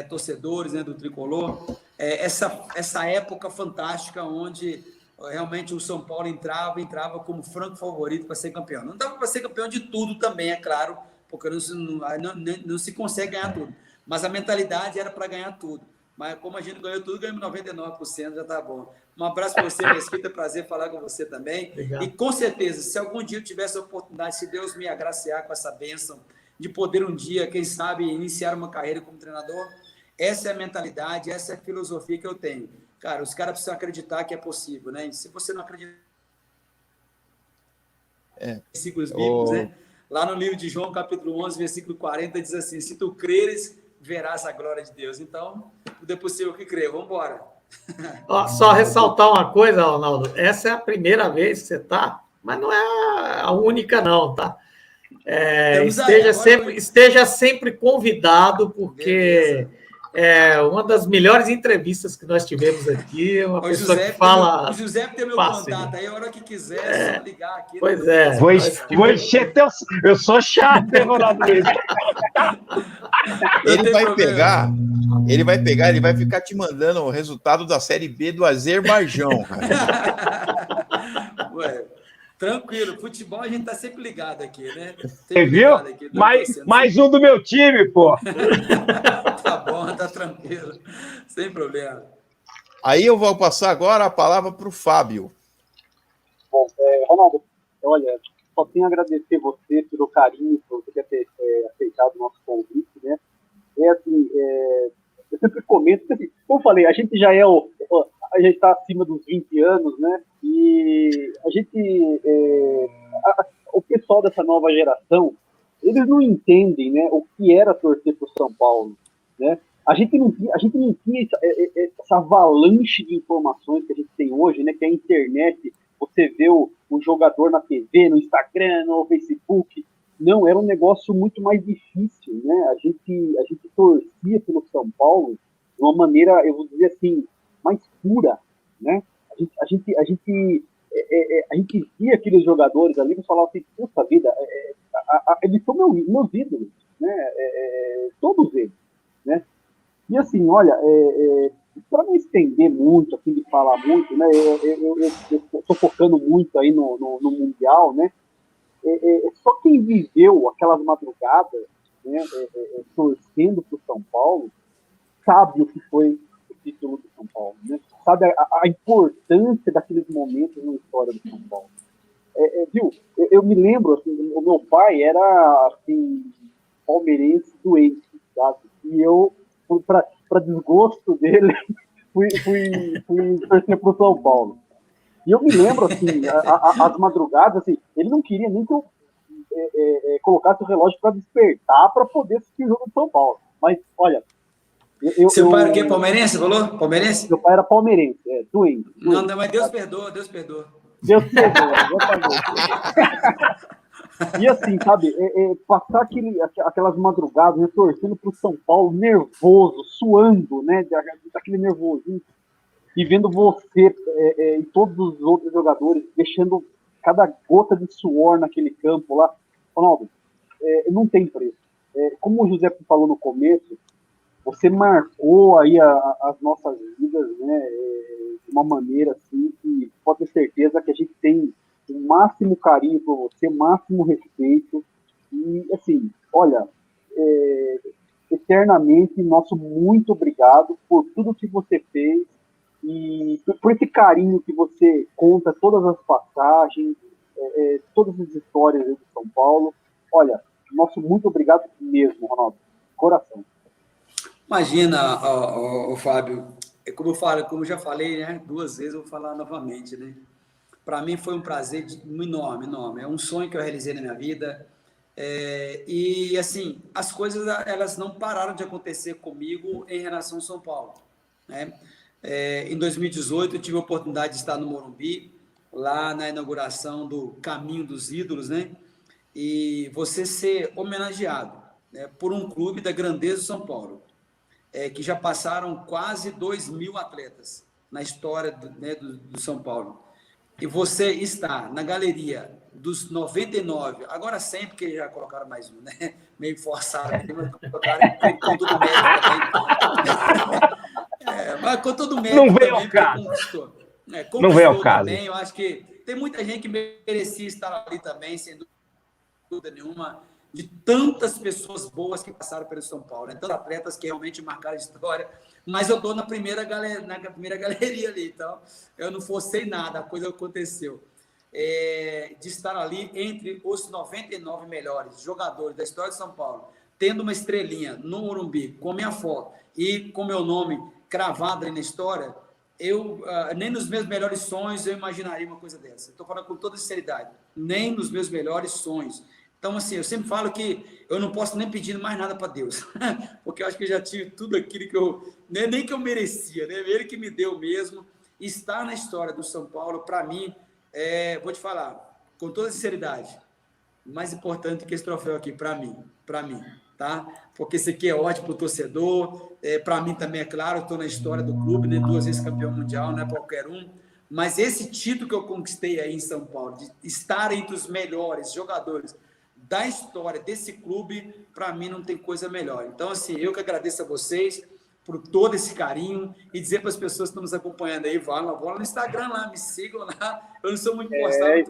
torcedores, né, do Tricolor, essa época fantástica onde realmente o São Paulo entrava como franco favorito para ser campeão. Não dava para ser campeão de tudo também, é claro, porque não se consegue ganhar tudo. Mas a mentalidade era para ganhar tudo. Mas como a gente ganhou tudo, ganhamos 99%, já está bom. Um abraço para você, Mesquita, prazer falar com você também. Obrigado. E com certeza, se algum dia eu tivesse a oportunidade, se Deus me agraciar com essa bênção, de poder um dia, quem sabe, iniciar uma carreira como treinador, essa é a mentalidade, essa é a filosofia que eu tenho. Cara, os caras precisam acreditar que é possível, né? E se você não acredita... Versículos bíblicos, né? Lá no livro de João, capítulo 11, versículo 40, diz assim, se tu creres, verás a glória de Deus. Então, tudo é possível que crer. Vamos embora. Só ressaltar uma coisa, Ronaldo. Essa é a primeira vez que você está, mas não é a única, não, tá? Esteja sempre convidado, porque é uma das melhores entrevistas que nós tivemos aqui. Uma pessoa que fala. O José tem meu contato aí, a hora que quiser, é só ligar aqui. Pois é. Vou encher teu. Eu sou chato, hein, Ronaldo Luiz? Ele vai ficar te mandando o resultado da Série B do Azerbaijão, cara. Ué, tranquilo, futebol a gente tá sempre ligado aqui, né? Você viu? Aqui, mais um do meu time, pô. Tá bom, tá tranquilo, sem problema. Aí eu vou passar agora a palavra para o Fábio. Bom, Ronaldo, olha, só tenho a agradecer você pelo carinho, por você ter aceitado o nosso convite, né? Eu sempre comento, assim, como eu falei, a gente já a gente está acima dos 20 anos, né? E a gente, o pessoal dessa nova geração, eles não entendem, né, o que era torcer para o São Paulo, né? A gente não tinha essa avalanche de informações que a gente tem hoje, né? Que é a internet, você vê o jogador na TV, no Instagram, no Facebook. Não, era um negócio muito mais difícil, né? A gente torcia pelo São Paulo de uma maneira, eu vou dizer assim, mais pura, né? A gente via aqueles jogadores ali e falava assim, puxa vida, eles são meus ídolos, né? Todos eles, né? E assim, olha, para não estender muito, assim, de falar muito, né? Eu estou focando muito aí no Mundial, né? Só quem viveu aquelas madrugadas, né, torcendo para o São Paulo, sabe o que foi o título do São Paulo, né? Sabe a importância daqueles momentos na história do São Paulo. Viu? Eu me lembro, assim, o meu pai era assim, palmeirense doente, sabe? E eu, para desgosto dele, fui torcer para o São Paulo. E eu me lembro, assim, as madrugadas, assim, ele não queria nem que eu colocasse o relógio para despertar para poder assistir o jogo do São Paulo. Mas, olha... Seu pai era o quê? Palmeirense, falou? Palmeirense? Meu pai era palmeirense, doente. Não, mas Deus perdoa, Deus perdoa. Deus perdoa, exatamente. E assim, sabe, passar aquelas madrugadas, né, torcendo para o São Paulo, nervoso, suando, né, daquele nervosinho, e vendo você e todos os outros jogadores deixando cada gota de suor naquele campo lá. Ronaldo, não tem preço. Como o José falou no começo, você marcou aí as nossas vidas, né, de uma maneira assim que pode ter certeza que a gente tem o máximo carinho por você, o máximo respeito. E assim, olha, eternamente nosso muito obrigado por tudo que você fez e por esse carinho que você conta, todas as passagens, todas as histórias de São Paulo. Olha, nosso muito obrigado mesmo, Ronaldo. Coração. Imagina, Fábio, como eu já falei, né, 2 vezes, eu vou falar novamente, né? Para mim foi um prazer enorme, enorme. É um sonho que eu realizei na minha vida. E, assim, as coisas, elas não pararam de acontecer comigo em relação ao São Paulo, né? Em 2018, eu tive a oportunidade de estar no Morumbi, lá na inauguração do Caminho dos Ídolos, né? E você ser homenageado, né, por um clube da grandeza do São Paulo, que já passaram quase 2.000 atletas na história do São Paulo. E você está na galeria dos 99, agora sempre, porque já colocaram mais um, né? Meio forçado, mas colocaram com todo mérito também. Mas com todo mérito não veio também, ao caso. Conquistou não veio ao caso. também. Eu acho que tem muita gente que merecia estar ali também, sem dúvida nenhuma, de tantas pessoas boas que passaram pelo São Paulo, né? Tantos atletas que realmente marcaram a história, mas eu estou na primeira galeria ali, então eu não forcei nada, a coisa aconteceu. De estar ali entre os 99 melhores jogadores da história de São Paulo, tendo uma estrelinha no Morumbi, com minha foto e com meu nome cravado ali na história, nem nos meus melhores sonhos eu imaginaria uma coisa dessa. Estou falando com toda sinceridade, nem nos meus melhores sonhos. Então, assim, eu sempre falo que eu não posso nem pedir mais nada para Deus, porque eu acho que eu já tive tudo aquilo que eu... Nem que eu merecia, né? Ele que me deu mesmo. Estar na história do São Paulo, para mim, vou te falar, com toda sinceridade, mais importante que esse troféu aqui, para mim, tá? Porque esse aqui é ótimo para o torcedor, para mim também, é claro, estou na história do clube, né? 2 vezes campeão mundial, não é qualquer um, mas esse título que eu conquistei aí em São Paulo, de estar entre os melhores jogadores da história desse clube, para mim não tem coisa melhor. Então, assim, eu que agradeço a vocês por todo esse carinho e dizer para as pessoas que estão nos acompanhando aí, vão lá no Instagram lá, me sigam lá. Eu não sou muito postado,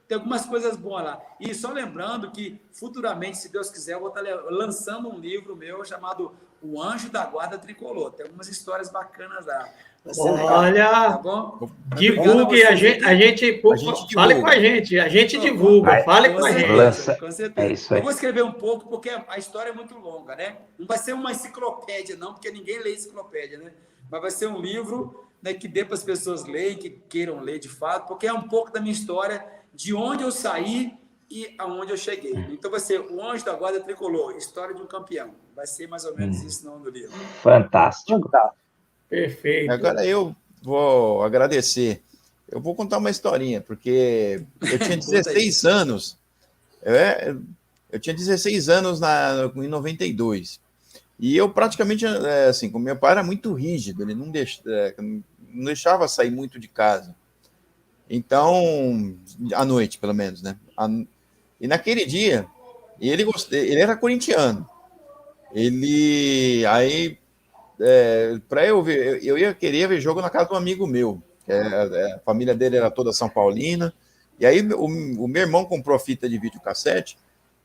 tem algumas coisas boas lá. E só lembrando que futuramente, se Deus quiser, eu vou estar lançando um livro meu chamado O Anjo da Guarda Tricolor. Tem algumas histórias bacanas lá. Olha, tá bom? Divulgue, a gente fale com a gente, divulga, fale com a gente. Com certeza. É isso aí. Eu vou escrever um pouco, porque a história é muito longa, né? Não vai ser uma enciclopédia, não, porque ninguém lê enciclopédia, né? Mas vai ser um livro, né, que dê para as pessoas lerem, que queiram ler de fato, porque é um pouco da minha história, de onde eu saí e aonde eu cheguei. Então vai ser O Anjo da Guarda Tricolor, História de um Campeão. Vai ser mais ou menos isso no nome do livro. Fantástico. Perfeito. Agora eu vou agradecer. Eu vou contar uma historinha, porque eu tinha 16 anos. Eu tinha 16 anos em 92. E eu praticamente, assim, como meu pai era muito rígido, ele não deixava sair muito de casa. Então, à noite, pelo menos, né? E naquele dia, ele era corintiano. Para eu ver, eu queria ver jogo na casa de um amigo meu. A família dele era toda São Paulina. E aí o meu irmão comprou a fita de videocassete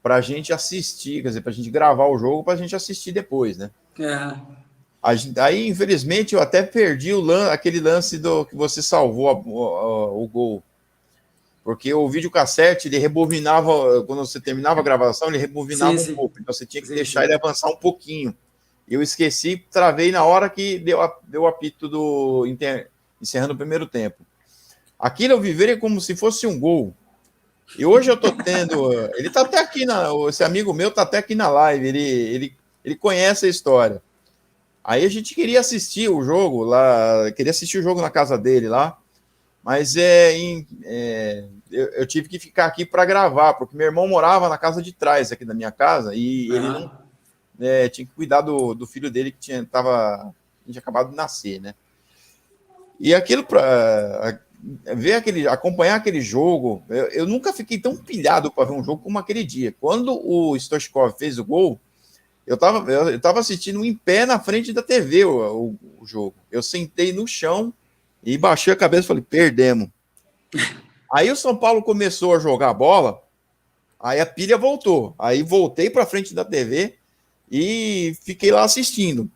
para a gente assistir, quer dizer, para a gente gravar o jogo para a gente assistir depois, né? Aí, infelizmente, eu até perdi aquele lance que você salvou o gol. Porque o videocassete, ele rebobinava, quando você terminava a gravação, ele rebobinava um pouco. Então você tinha que deixar ele avançar um pouquinho. Eu esqueci, travei na hora que deu o apito encerrando o primeiro tempo. Aquilo eu viveria como se fosse um gol. E hoje eu tô tendo... Ele tá até aqui, esse amigo meu tá até aqui na live, ele conhece a história. Aí a gente queria assistir o jogo lá, na casa dele lá, mas eu tive que ficar aqui para gravar, porque meu irmão morava na casa de trás aqui da minha casa, e ele não... tinha que cuidar do filho dele que tinha acabado de nascer, né? E aquilo para acompanhar aquele jogo, eu nunca fiquei tão pilhado para ver um jogo como aquele dia. Quando o Stoichkov fez o gol, eu tava assistindo em pé na frente da TV o jogo. Eu sentei no chão e baixei a cabeça e falei, perdemos. Aí o São Paulo começou a jogar bola, aí a pilha voltou. Aí voltei para frente da TV e fiquei lá assistindo.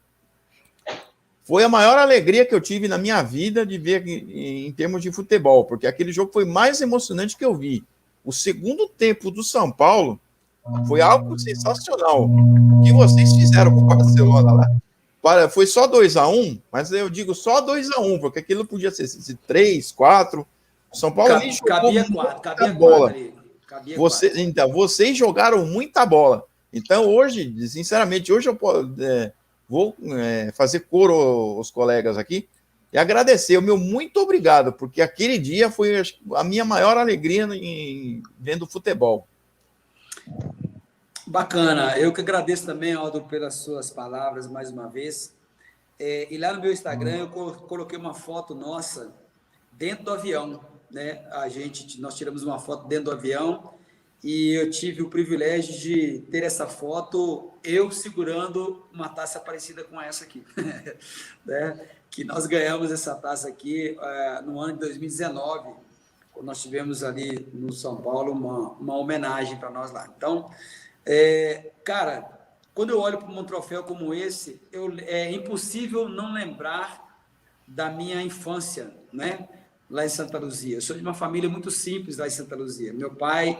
Foi a maior alegria que eu tive na minha vida de ver em termos de futebol, porque aquele jogo foi mais emocionante que eu vi. O segundo tempo do São Paulo foi algo sensacional. O que vocês fizeram com o Barcelona lá? Foi só 2-1, mas eu digo só 2-1, porque aquilo podia ser 3, 4. O São Paulo ali jogou muita bola. Então, vocês jogaram muita bola. Então, hoje, sinceramente, hoje eu vou fazer coro aos colegas aqui e agradecer. O meu muito obrigado, porque aquele dia foi a minha maior alegria vendo futebol. Bacana. Eu que agradeço também, Aldo, pelas suas palavras mais uma vez. E lá no meu Instagram eu coloquei uma foto nossa dentro do avião, né? Nós tiramos uma foto dentro do avião e eu tive o privilégio de ter essa foto, eu segurando uma taça parecida com essa aqui, né? Que nós ganhamos essa taça aqui no ano de 2019, quando nós tivemos ali no São Paulo uma homenagem para nós lá. Então, cara, quando eu olho para um troféu como esse, é impossível não lembrar da minha infância, né? Lá em Santa Luzia. Eu sou de uma família muito simples lá em Santa Luzia. Meu pai,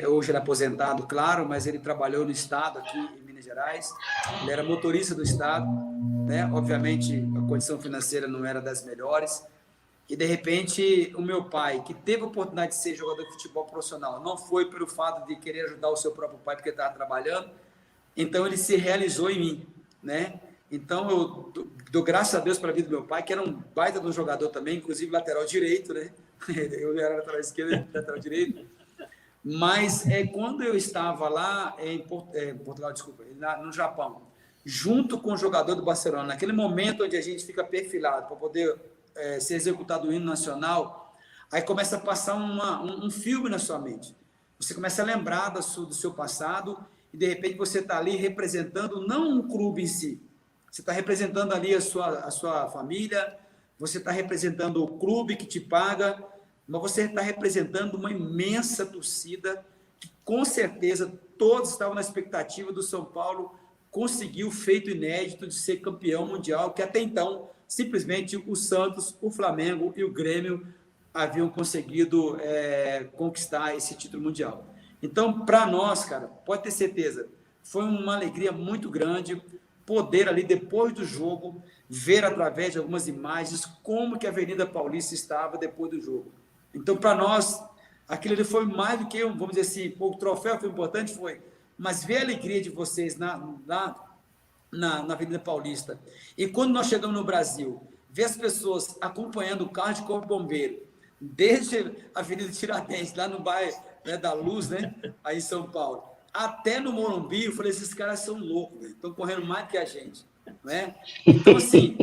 hoje ele é aposentado, claro, mas ele trabalhou no estado aqui em Minas Gerais. Ele era motorista do estado, né? Obviamente, a condição financeira não era das melhores. E, de repente, o meu pai, que teve a oportunidade de ser jogador de futebol profissional, não foi pelo fato de querer ajudar o seu próprio pai, porque ele estava trabalhando, então ele se realizou em mim, né? Então, eu dou graças a Deus pela vida do meu pai, que era um baita de um jogador também, inclusive lateral direito, né? Eu era lateral esquerdo, lateral direito. Mas quando eu estava lá em Portugal, desculpa, no Japão, junto com o jogador do Barcelona, naquele momento onde a gente fica perfilado para poder ser executado o hino nacional, aí começa a passar um filme na sua mente. Você começa a lembrar do seu passado e, de repente, você está ali representando não um clube em si, você está representando ali a sua família, você está representando o clube que te paga, mas você está representando uma imensa torcida que, com certeza, todos estavam na expectativa do São Paulo conseguir o feito inédito de ser campeão mundial, que até então, simplesmente, o Santos, o Flamengo e o Grêmio haviam conseguido conquistar esse título mundial. Então, para nós, cara, pode ter certeza, foi uma alegria muito grande poder ali, depois do jogo, ver através de algumas imagens como que a Avenida Paulista estava depois do jogo. Então, para nós, aquilo ali foi mais do que, vamos dizer assim, o troféu foi importante, mas ver a alegria de vocês na Avenida Paulista. E quando nós chegamos no Brasil, ver as pessoas acompanhando o carro de corpo bombeiro, desde a Avenida Tiradentes, lá no bairro, né, da Luz, né, aí em São Paulo, até no Morumbi, eu falei, esses caras são loucos, estão correndo mais que a gente, né? Então, assim,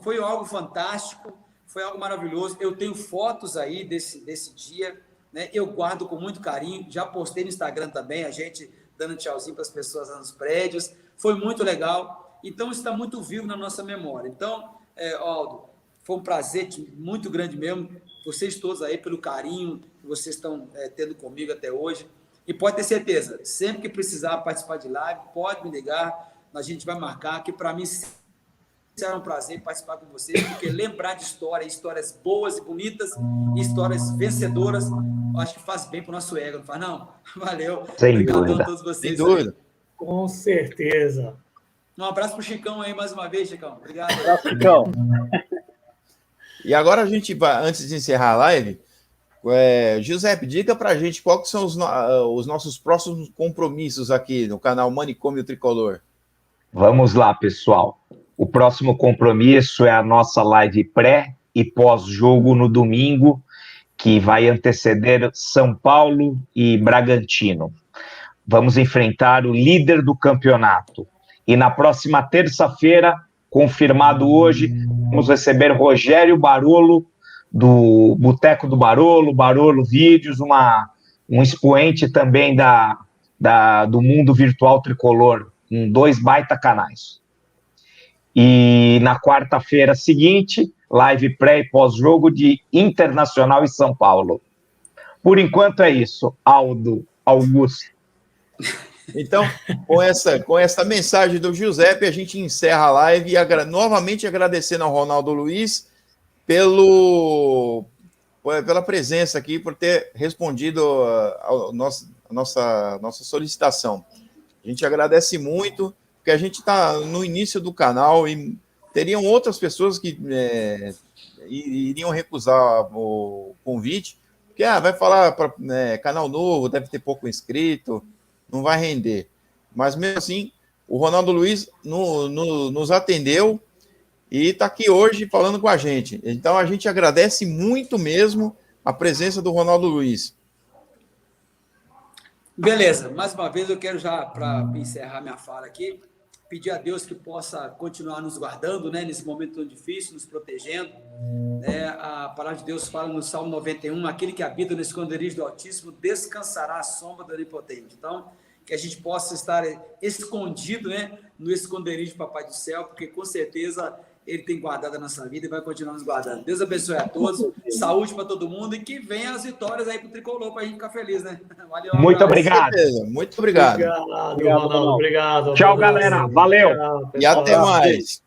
foi algo fantástico, foi algo maravilhoso. Eu tenho fotos aí desse dia, né? Eu guardo com muito carinho, já postei no Instagram também, a gente dando tchauzinho para as pessoas lá nos prédios, foi muito legal, então está muito vivo na nossa memória. Então, Aldo, foi um prazer muito grande mesmo, vocês todos aí, pelo carinho que vocês estão tendo comigo até hoje. E pode ter certeza, sempre que precisar participar de live, pode me ligar, a gente vai marcar, que para mim será um prazer participar com vocês, porque lembrar de histórias boas e bonitas, histórias vencedoras, eu acho que faz bem para o nosso ego, não faz não? Valeu. Sem Obrigado dúvida. a todos vocês. Sem dúvida. Com certeza. Um abraço para o Chicão aí mais uma vez, Chicão. Obrigado. Um abraço, Chicão. E agora a gente vai, antes de encerrar a live, Giuseppe, diga para a gente quais são os nossos próximos compromissos aqui no canal Manicômio Tricolor. Vamos lá, pessoal. O próximo compromisso é a nossa live pré e pós-jogo no domingo, que vai anteceder São Paulo e Bragantino. Vamos enfrentar o líder do campeonato. E na próxima terça-feira, confirmado hoje, vamos receber Rogério Barolo, do Boteco do Barolo Vídeos, um expoente também do mundo virtual tricolor, com 2 baita canais. E na quarta-feira seguinte, live pré e pós-jogo de Internacional e São Paulo. Por enquanto é isso, Aldo, Augusto. Então, com essa mensagem do Giuseppe, a gente encerra a live e novamente agradecendo ao Ronaldo Luiz pela presença aqui, por ter respondido a nossa solicitação. A gente agradece muito, porque a gente está no início do canal e teriam outras pessoas que iriam recusar o convite, porque vai falar para canal novo, deve ter pouco inscrito, não vai render. Mas mesmo assim, o Ronaldo Luiz nos atendeu e está aqui hoje falando com a gente. Então a gente agradece muito mesmo a presença do Ronaldo Luiz. Beleza, mais uma vez eu quero já, para encerrar minha fala aqui, pedir a Deus que possa continuar nos guardando, né, nesse momento tão difícil, nos protegendo. A palavra de Deus fala no Salmo 91, aquele que habita no esconderijo do Altíssimo descansará à sombra do Onipotente. Então, que a gente possa estar escondido, né, no esconderijo do Papai do Céu, porque com certeza Ele tem guardado a nossa vida e vai continuar nos guardando. Deus abençoe a todos, saúde para todo mundo e que venham as vitórias aí para o Tricolor, para a gente ficar feliz, né? Valeu, muito obrigado. Muito obrigado. Obrigado, Ronaldo. Obrigado. Tchau, galera. Valeu. E até mais.